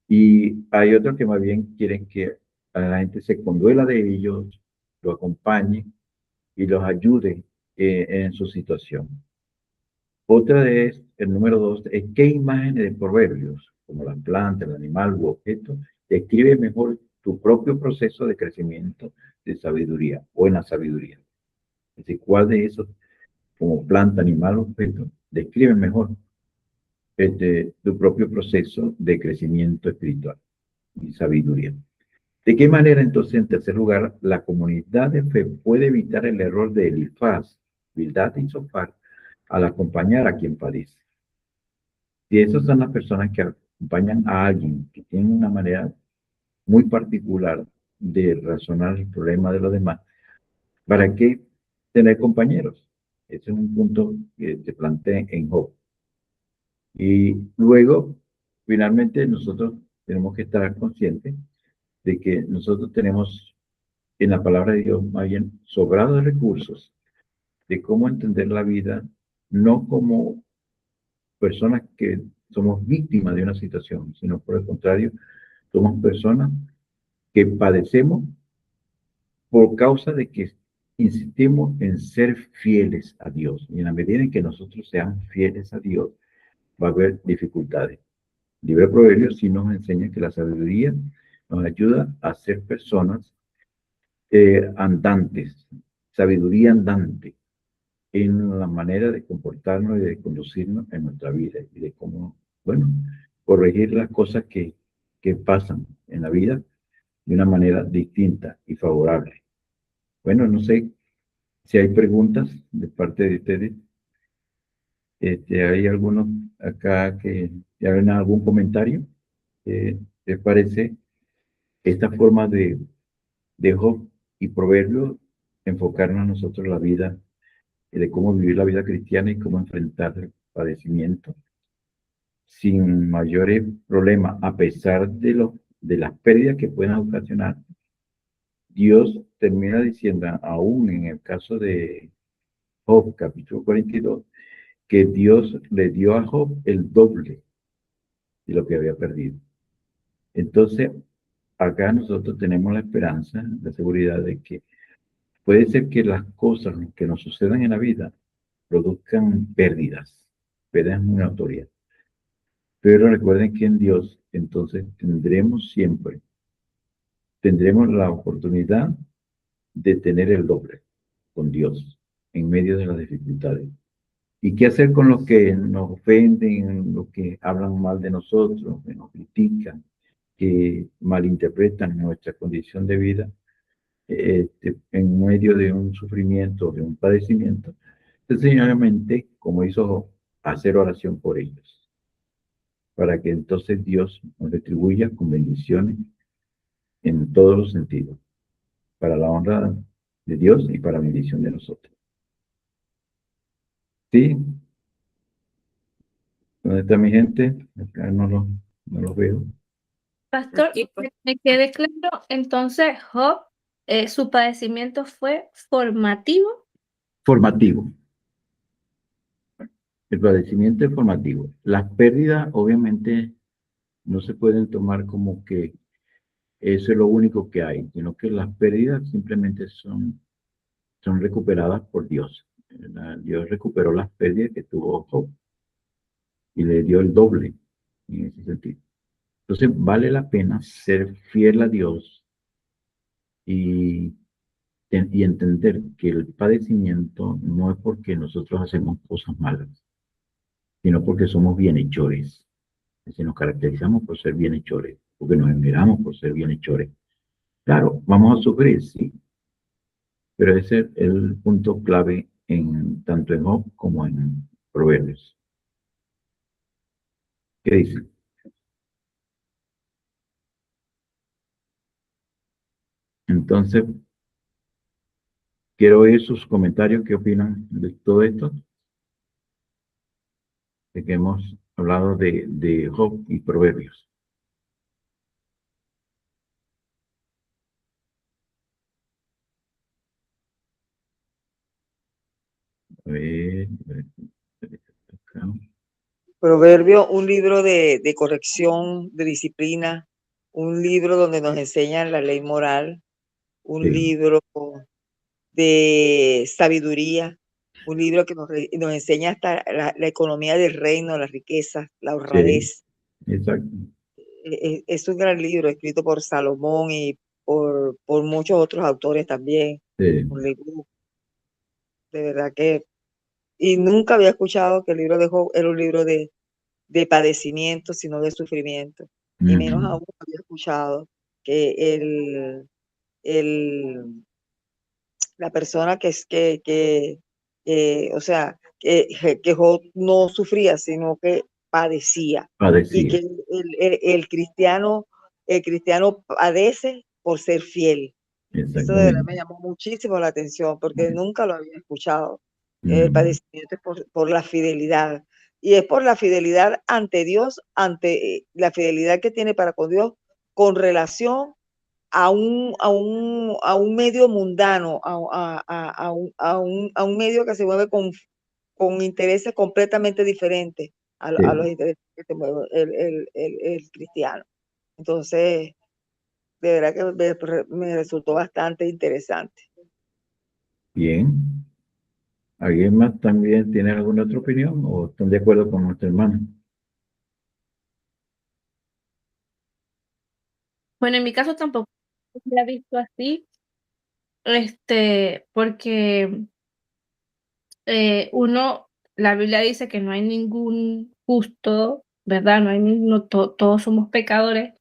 Y hay otros que más bien quieren que a la gente se conduela de ellos, lo acompañe y los ayude en su situación. Otra es, el número 2, es qué imágenes de proverbios, como la planta, el animal u objeto, describe mejor tu propio proceso de crecimiento de sabiduría o en la sabiduría. Es decir, cuál de esos, como planta, animal o objeto, describe mejor tu propio proceso de crecimiento espiritual y sabiduría. ¿De qué manera entonces, en tercer lugar, la comunidad de fe puede evitar el error de Elifaz, Bildad y Zofar al acompañar a quien padece? Si esas son las personas que acompañan a alguien que tiene una manera muy particular de razonar el problema de los demás, ¿para qué tener compañeros? Ese es un punto que se plantea en Job. Y luego, finalmente, nosotros tenemos que estar conscientes de que nosotros tenemos en la palabra de Dios más bien sobrado de recursos de cómo entender la vida, no como personas que somos víctimas de una situación, sino por el contrario, somos personas que padecemos por causa de que insistimos en ser fieles a Dios. Y en la medida en que nosotros seamos fieles a Dios, va a haber dificultades. El libro de Proverbios sí nos enseña que la sabiduría nos ayuda a ser personas andantes, sabiduría andante en la manera de comportarnos y de conducirnos en nuestra vida y de cómo, bueno, corregir las cosas que pasan en la vida de una manera distinta y favorable. Bueno, no sé si hay preguntas de parte de ustedes. Hay algunos acá que ya ven algún comentario. ¿Les parece esta forma de Job y Proverbios enfocarnos a nosotros la vida y de cómo vivir la vida cristiana y cómo enfrentar el padecimiento sin mayores problemas, a pesar de las pérdidas que puedan ocasionar? Dios termina diciendo, aún en el caso de Job, capítulo 42, que Dios le dio a Job el doble de lo que había perdido. Entonces, acá nosotros tenemos la esperanza, la seguridad de que puede ser que las cosas que nos sucedan en la vida produzcan pérdidas muy notorias. Pero recuerden que en Dios, entonces, tendremos la oportunidad de tener el doble con Dios en medio de las dificultades. ¿Y qué hacer con los que nos ofenden, los que hablan mal de nosotros, que nos critican, que malinterpretan nuestra condición de vida en medio de un sufrimiento, de un padecimiento? Sencillamente, como hizo, hacer oración por ellos, para que entonces Dios nos retribuya con bendiciones en todos los sentidos, para la honra de Dios y para bendición de nosotros. ¿Sí? ¿Dónde está mi gente? Acá no los veo. Pastor, Aquí, pues. me quede claro, entonces Job, su padecimiento fue formativo. Formativo. El padecimiento es formativo. Las pérdidas, obviamente, no se pueden tomar como que eso es lo único que hay, sino que las pérdidas simplemente son recuperadas por Dios. Dios recuperó las pérdidas que tuvo Job y le dio el doble en ese sentido. Entonces, vale la pena ser fiel a Dios y entender que el padecimiento no es porque nosotros hacemos cosas malas, sino porque somos bienhechores. Es decir, nos caracterizamos por ser bienhechores, porque nos esmeramos por ser bienhechores. Claro, vamos a sufrir, sí, pero ese es el punto clave tanto en Job como en Proverbios. ¿Qué dice? Entonces, quiero oír sus comentarios. ¿Qué opinan de todo esto? De que hemos hablado de Job y Proverbios. A ver, acá. Proverbio, un libro de corrección, de disciplina, un libro donde nos enseñan la ley moral, un Sí. libro de sabiduría, un libro que nos enseña hasta la economía del reino, la riqueza, la Sí, honradez. exacto. Es un gran libro escrito por Salomón y por muchos otros autores también. Sí. Un libro de verdad que, y nunca había escuchado que el libro de Job era un libro de padecimiento, sino de sufrimiento. Y menos Ujú. aún había escuchado que la persona o sea, que Job no sufría, sino que padecía. Y Padecía. que el cristiano padece por ser fiel. Eso de verdad Exactamente. me llamó muchísimo la atención porque nunca lo había escuchado. El Ujú. padecimiento es por la fidelidad. Y es por la fidelidad ante Dios, ante la fidelidad que tiene para con Dios, con relación a un medio mundano, a un medio que se mueve con intereses completamente diferentes a los Sí. intereses que se mueve el cristiano. Entonces, de verdad que me resultó bastante interesante. Bien. ¿Alguien más también tiene alguna otra opinión o están de acuerdo con nuestra hermana? Bueno, en mi caso tampoco lo he visto así, porque la Biblia dice que no hay ningún justo, ¿verdad? No hay todos somos pecadores,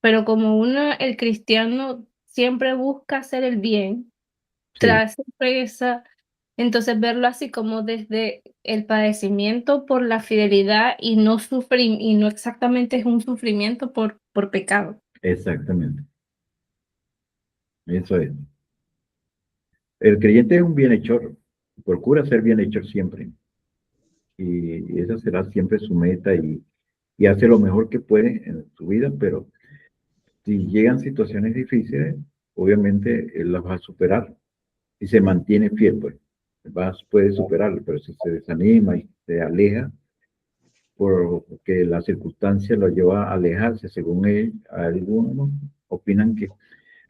pero como el cristiano siempre busca hacer el bien, Sí, trae sorpresa, entonces verlo así como desde el padecimiento por la fidelidad y no sufrir, y no exactamente es un sufrimiento por pecado. exactamente. Eso es. El creyente es un bienhechor, procura ser bienhechor siempre. Y esa será siempre su meta y hace lo mejor que puede en su vida, pero si llegan situaciones difíciles, obviamente él las va a superar y se mantiene fiel, pues puede superarlo, pero si se desanima y se aleja, porque la circunstancia lo lleva a alejarse, según él, algunos opinan que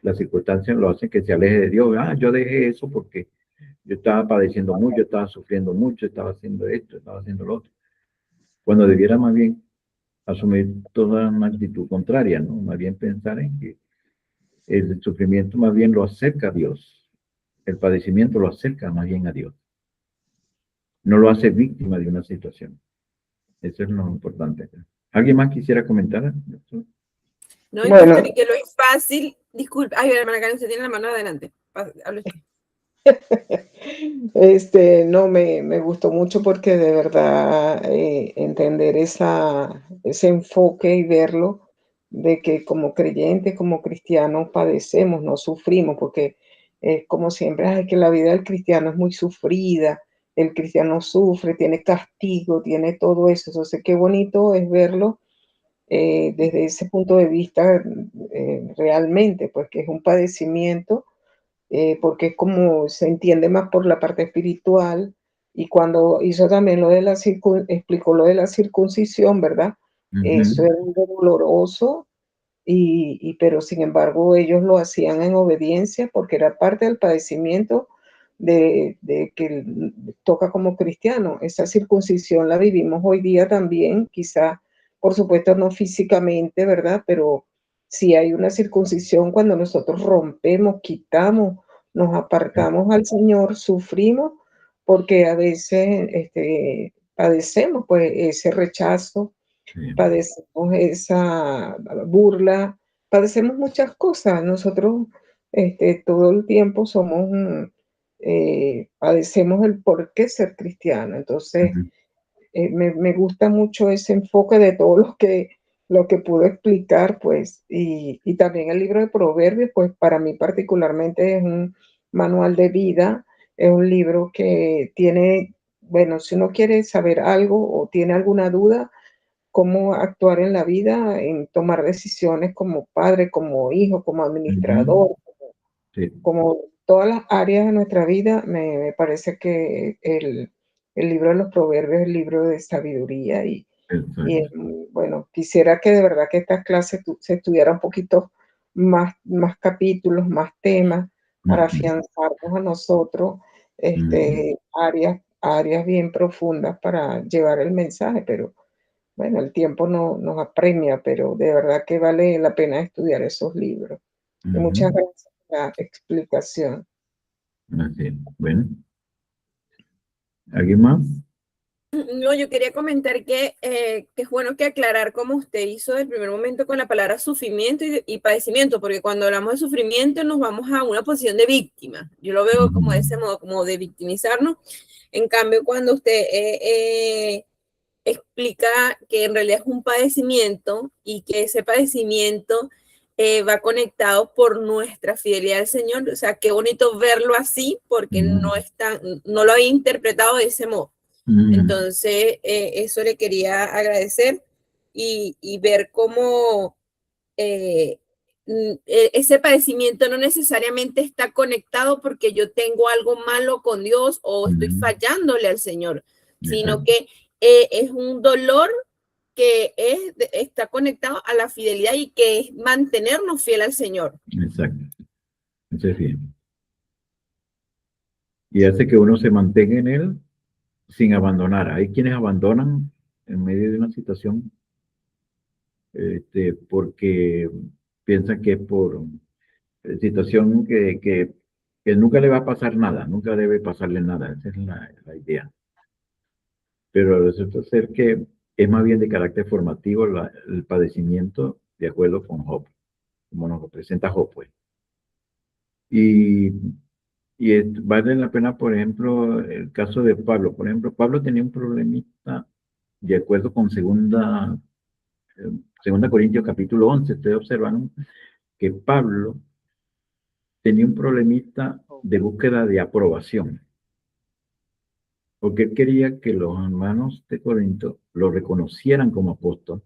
las circunstancias lo hacen que se aleje de Dios. Ah, yo dejé eso porque yo estaba padeciendo mucho, estaba sufriendo mucho, estaba haciendo esto, estaba haciendo lo otro. Cuando debiera más bien asumir toda una actitud contraria, ¿no? Más bien pensar en que el sufrimiento más bien lo acerca a Dios. El padecimiento lo acerca más bien a Dios. No lo hace víctima de una situación. Eso es lo importante. ¿Alguien más quisiera comentar? No, y Bueno, pastor, y que lo es fácil, disculpe, ay, hermana Karen, usted tiene la mano adelante. Hable usted. No, me gustó mucho porque de verdad entender ese enfoque y verlo de que como creyentes, como cristianos padecemos, no sufrimos, porque es como siempre, ay, que la vida del cristiano es muy sufrida, el cristiano sufre, tiene castigo, tiene todo eso. Entonces, qué bonito es verlo desde ese punto de vista realmente, pues que es un padecimiento porque es como se entiende más por la parte espiritual. Y cuando hizo también explicó lo de la circuncisión, ¿verdad? Eso Ujú. era muy doloroso, pero sin embargo ellos lo hacían en obediencia porque era parte del padecimiento de que toca como cristiano. Esa circuncisión la vivimos hoy día también, quizá, por supuesto, no físicamente, ¿verdad? Pero sí hay una circuncisión cuando nosotros rompemos, quitamos, nos apartamos al Señor, sufrimos, porque a veces padecemos pues ese rechazo, Sí. padecemos esa burla, padecemos muchas cosas. Nosotros todo el tiempo padecemos el por qué ser cristiano. Entonces, Ujú. me gusta mucho ese enfoque de todo lo que pudo explicar, pues, y también el libro de Proverbios, pues, para mí particularmente es un manual de vida, es un libro que tiene, bueno, si uno quiere saber algo o tiene alguna duda, cómo actuar en la vida, en tomar decisiones como padre, como hijo, como Ujú. administrador, Sí, como todas las áreas de nuestra vida, me parece que el libro de los proverbios es el libro de sabiduría exacto. bueno, quisiera que de verdad que estas clases se estudiara un poquito más capítulos, más temas para Ujú. afianzarnos a nosotros, Ujú. áreas bien profundas para llevar el mensaje, pero bueno, el tiempo no nos apremia, pero de verdad que vale la pena estudiar esos libros. Y Ujú. muchas gracias por la explicación. Así es. Bueno, ¿alguien más? No, yo quería comentar que es bueno que aclarar como usted hizo el primer momento con la palabra sufrimiento y padecimiento, porque cuando hablamos de sufrimiento nos vamos a una posición de víctima. Yo lo veo como de ese Ujú. modo, como de victimizarnos. En cambio, cuando usted explica que en realidad es un padecimiento y que ese padecimiento va conectado por nuestra fidelidad al Señor, o sea, qué bonito verlo así, porque Ujú. no lo había interpretado de ese modo. Ujú. Entonces, eso le quería agradecer y ver cómo eh, ese padecimiento no necesariamente está conectado porque yo tengo algo malo con Dios o estoy Ujú. fallándole al Señor, sino Exacto, que es un dolor que está conectado a la fidelidad y que es mantenernos fiel al Señor. exacto. Eso es bien. Y hace que uno se mantenga en él sin abandonar. Hay quienes abandonan en medio de una situación porque piensa que es por situación que nunca le va a pasar nada, nunca debe pasarle nada, esa es la idea. Pero resulta ser que es más bien de carácter formativo el padecimiento de acuerdo con Job, como nos lo presenta Job, pues. Y vale la pena, por ejemplo, el caso de Pablo. Por ejemplo, Pablo tenía un problemita de acuerdo con segunda Corintios capítulo 11. Ustedes observan que Pablo tenía un problemita de búsqueda de aprobación, porque él quería que los hermanos de Corinto lo reconocieran como apóstol,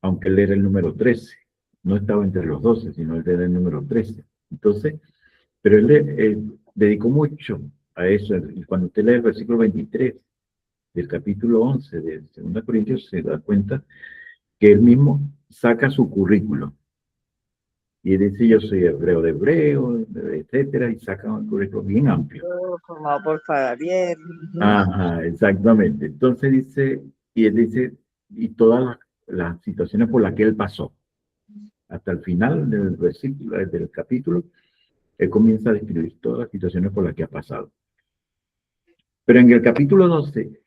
aunque él era el número 13. No estaba entre los 12, sino él era el número 13. Entonces, pero él dedicó mucho a eso. Y cuando usted lee el versículo 23 del capítulo 11 de 2 Corintios, se da cuenta que él mismo saca su currículo. Y dice, yo soy hebreo de hebreo, etcétera, y saca un currículo bien amplio. Formado por Fadavier. Ajá, exactamente. Entonces dice, y él dice, y todas las situaciones por las que él pasó. Hasta el final del versículo, del capítulo, él comienza a describir todas las situaciones por las que ha pasado. Pero en el capítulo 12,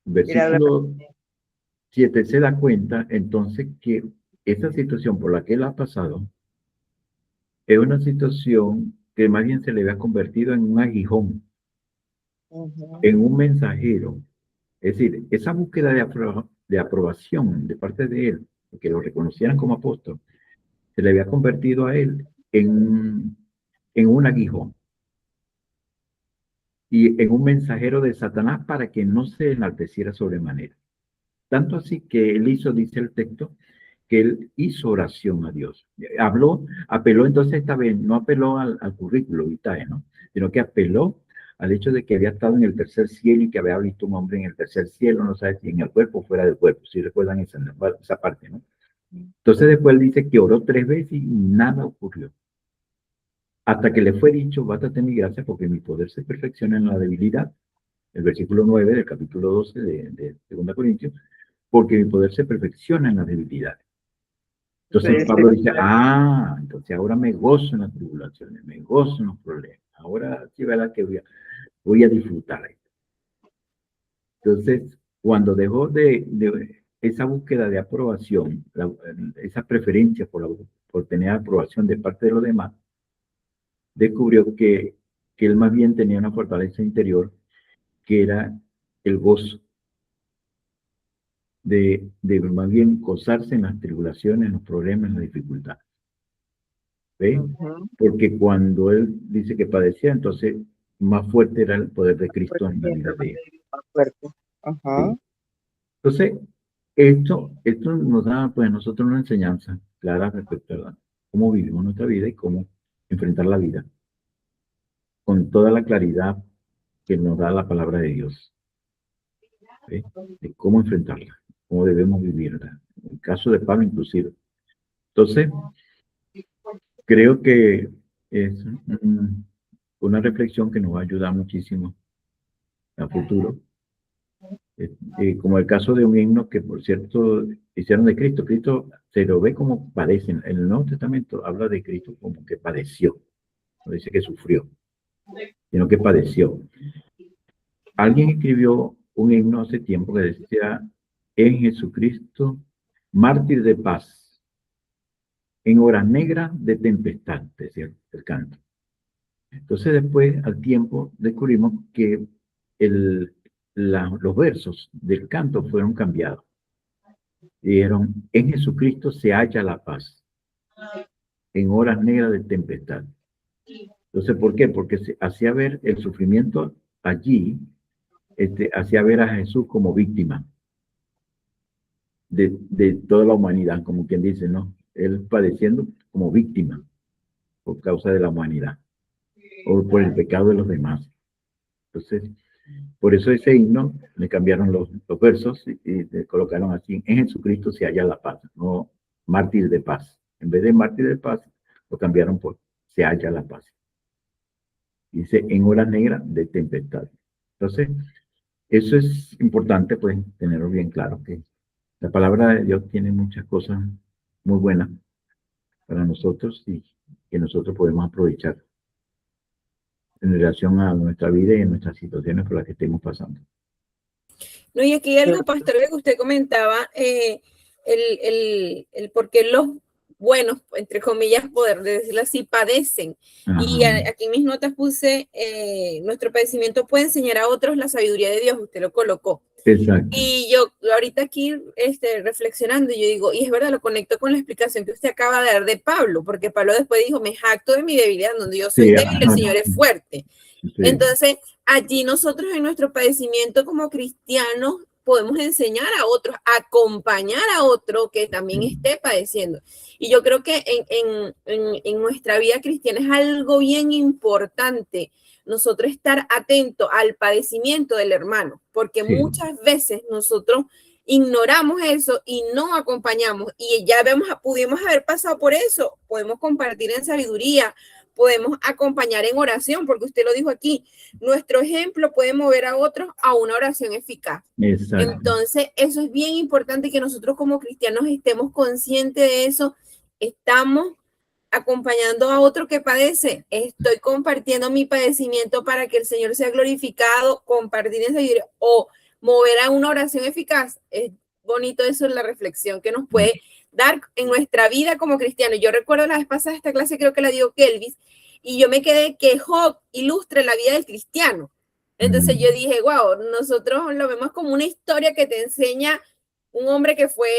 versículo 7, se da cuenta entonces que esa situación por la que él ha pasado es una situación que más bien se le había convertido en un aguijón, en un mensajero. Es decir, esa búsqueda de aprobación de parte de él, que lo reconocieran como apóstol, se le había convertido a él en un aguijón y en un mensajero de Satanás para que no se enalteciera sobremanera. Tanto así que él hizo, dice el texto, que él hizo oración a Dios. Apeló entonces esta vez, no apeló al currículo vitae, ¿no? Sino que apeló al hecho de que había estado en el tercer cielo y que había visto un hombre en el tercer cielo, no sabe si en el cuerpo o fuera del cuerpo, si recuerdan esa parte, ¿no? Entonces después él dice que oró 3 veces y nada ocurrió. Hasta que le fue dicho, bástate mi gracia porque mi poder se perfecciona en la debilidad. El versículo 9 del capítulo 12 de 2 Corintios, porque mi poder se perfecciona en la debilidad. Entonces Pablo dice, entonces ahora me gozo en las tribulaciones, me gozo en los problemas. Ahora sí, ¿verdad? Que voy a disfrutar esto. Entonces, cuando dejó de esa búsqueda de aprobación, esa preferencia por tener aprobación de parte de los demás, descubrió que él más bien tenía una fortaleza interior que era el gozo de más bien gozarse en las tribulaciones, en los problemas, en las dificultades. ¿Ve? Porque cuando él dice que padecía, entonces más fuerte era el poder de Cristo en la vida de él. ¿Sí? Entonces, esto nos da pues a nosotros una enseñanza clara respecto a cómo vivimos nuestra vida y cómo enfrentar la vida con toda la claridad que nos da la palabra de Dios. ¿Sí? De cómo enfrentarla, cómo debemos vivirla. En el caso de Pablo inclusive. Entonces, creo que es una reflexión que nos va a ayudar muchísimo a futuro. Como el caso de un himno que, por cierto, hicieron de Cristo. Cristo se lo ve como padece. En el Nuevo Testamento habla de Cristo como que padeció. No dice que sufrió, sino que padeció. Alguien escribió un himno hace tiempo que decía, en Jesucristo, mártir de paz, en horas negras de tempestad, decía el canto. Entonces después, al tiempo, descubrimos que los versos del canto fueron cambiados. Dijeron, en Jesucristo se halla la paz, en horas negras de tempestad. Entonces, ¿por qué? Porque se hacía ver el sufrimiento allí, hacía ver a Jesús como víctima de toda la humanidad, como quien dice, ¿no? Él padeciendo como víctima por causa de la humanidad o por el pecado de los demás. Entonces, por eso ese himno le cambiaron los versos y le colocaron así, en Jesucristo se halla la paz, no mártir de paz. En vez de mártir de paz, lo cambiaron por se halla la paz. Dice, en horas negras de tempestad. Entonces, eso es importante, pues, tenerlo bien claro, que la palabra de Dios tiene muchas cosas muy buenas, para nosotros y que nosotros podemos aprovechar en relación a nuestra vida y a nuestras situaciones por las que estemos pasando. No, y aquí hay algo, pastor, que usted comentaba, el por qué los buenos, entre comillas, poder decirlo así, padecen. Y aquí en mis notas puse, nuestro padecimiento puede enseñar a otros la sabiduría de Dios, usted lo colocó. Exacto. Y yo ahorita aquí reflexionando, yo digo, y es verdad, lo conecto con la explicación que usted acaba de dar de Pablo, porque Pablo después dijo, me jacto de mi debilidad, donde yo soy débil, el Señor es fuerte. Sí. Entonces, allí nosotros en nuestro padecimiento como cristianos podemos enseñar a otros, acompañar a otro que también esté padeciendo. Y yo creo que en nuestra vida cristiana es algo bien importante nosotros estar atentos al padecimiento del hermano, porque muchas veces nosotros ignoramos eso y no acompañamos, y ya pudimos haber pasado por eso, podemos compartir en sabiduría, podemos acompañar en oración, porque usted lo dijo aquí, nuestro ejemplo puede mover a otros a una oración eficaz. Exacto. Entonces, eso es bien importante que nosotros como cristianos estemos conscientes de eso, estamos acompañando a otro que padece, estoy compartiendo mi padecimiento para que el Señor sea glorificado, compartir esa vida o mover a una oración eficaz. Es bonito eso, en la reflexión que nos puede dar en nuestra vida como cristianos. Yo recuerdo la vez pasada esta clase, creo que la dio Kelvis, y yo me quedé que Job ilustra la vida del cristiano. Entonces yo dije, wow, nosotros lo vemos como una historia que te enseña un hombre que fue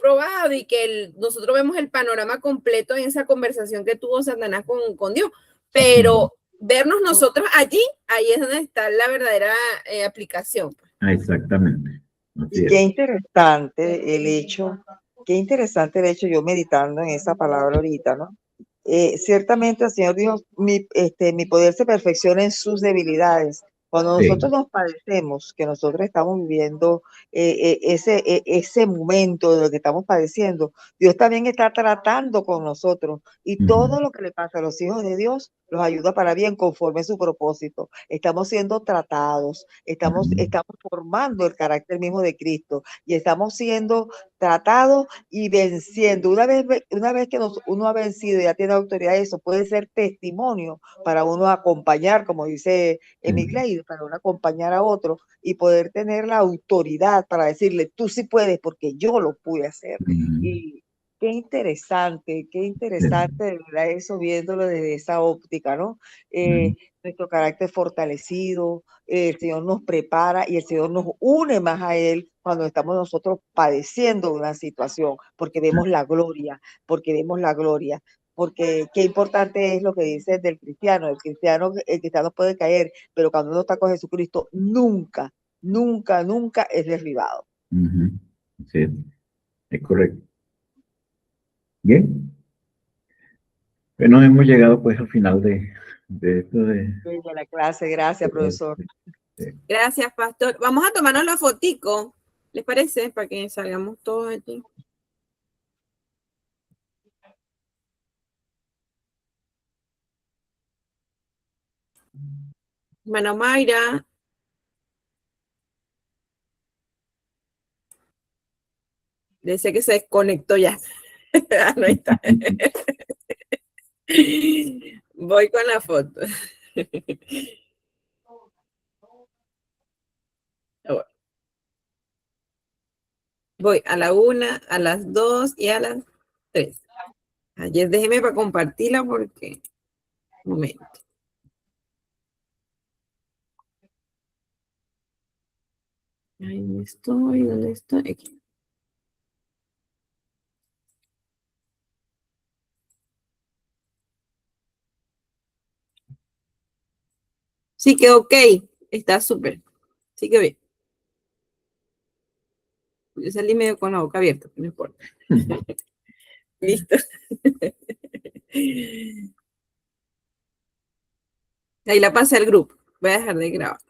probado y que nosotros vemos el panorama completo en esa conversación que tuvo Satanás con Dios, pero vernos nosotros allí, ahí es donde está la verdadera aplicación. Exactamente. Y qué interesante el hecho, yo meditando en esa palabra ahorita, ¿no? Ciertamente el Señor dijo, mi poder se perfecciona en sus debilidades. Cuando nosotros nos padecemos, que nosotros estamos viviendo ese momento de lo que estamos padeciendo, Dios también está tratando con nosotros y todo lo que le pasa a los hijos de Dios los ayuda para bien conforme a su propósito. Estamos siendo tratados, estamos formando el carácter mismo de Cristo y estamos siendo tratados y venciendo. Una vez que uno ha vencido y ya tiene autoridad, eso puede ser testimonio para uno acompañar, como dice Emigleid, para uno acompañar a otro y poder tener la autoridad para decirle, tú sí puedes porque yo lo pude hacer. Y qué interesante de verdad eso, viéndolo desde esa óptica, ¿no? Nuestro carácter fortalecido, el Señor nos prepara y el Señor nos une más a Él cuando estamos nosotros padeciendo una situación, porque vemos la gloria, porque qué importante es lo que dice del cristiano. El cristiano puede caer, pero cuando uno está con Jesucristo, nunca es derribado. Sí, es correcto. Bien. Bueno, hemos llegado pues al final de esto de la clase. Gracias, profesor. Gracias, pastor. Vamos a tomarnos la fotico, ¿les parece? Para que salgamos todos aquí. Hermana Mayra. Dice que se desconectó ya. No está. Voy con la foto. Voy a la 1, a las 2 y a las 3. Ayer déjeme para compartirla porque... Un momento. Ahí estoy, ¿dónde estoy? Aquí. Sí que ok, está súper. Sí que bien. Yo salí medio con la boca abierta, no importa. Listo. Ahí la pasé al grupo. Voy a dejar de grabar.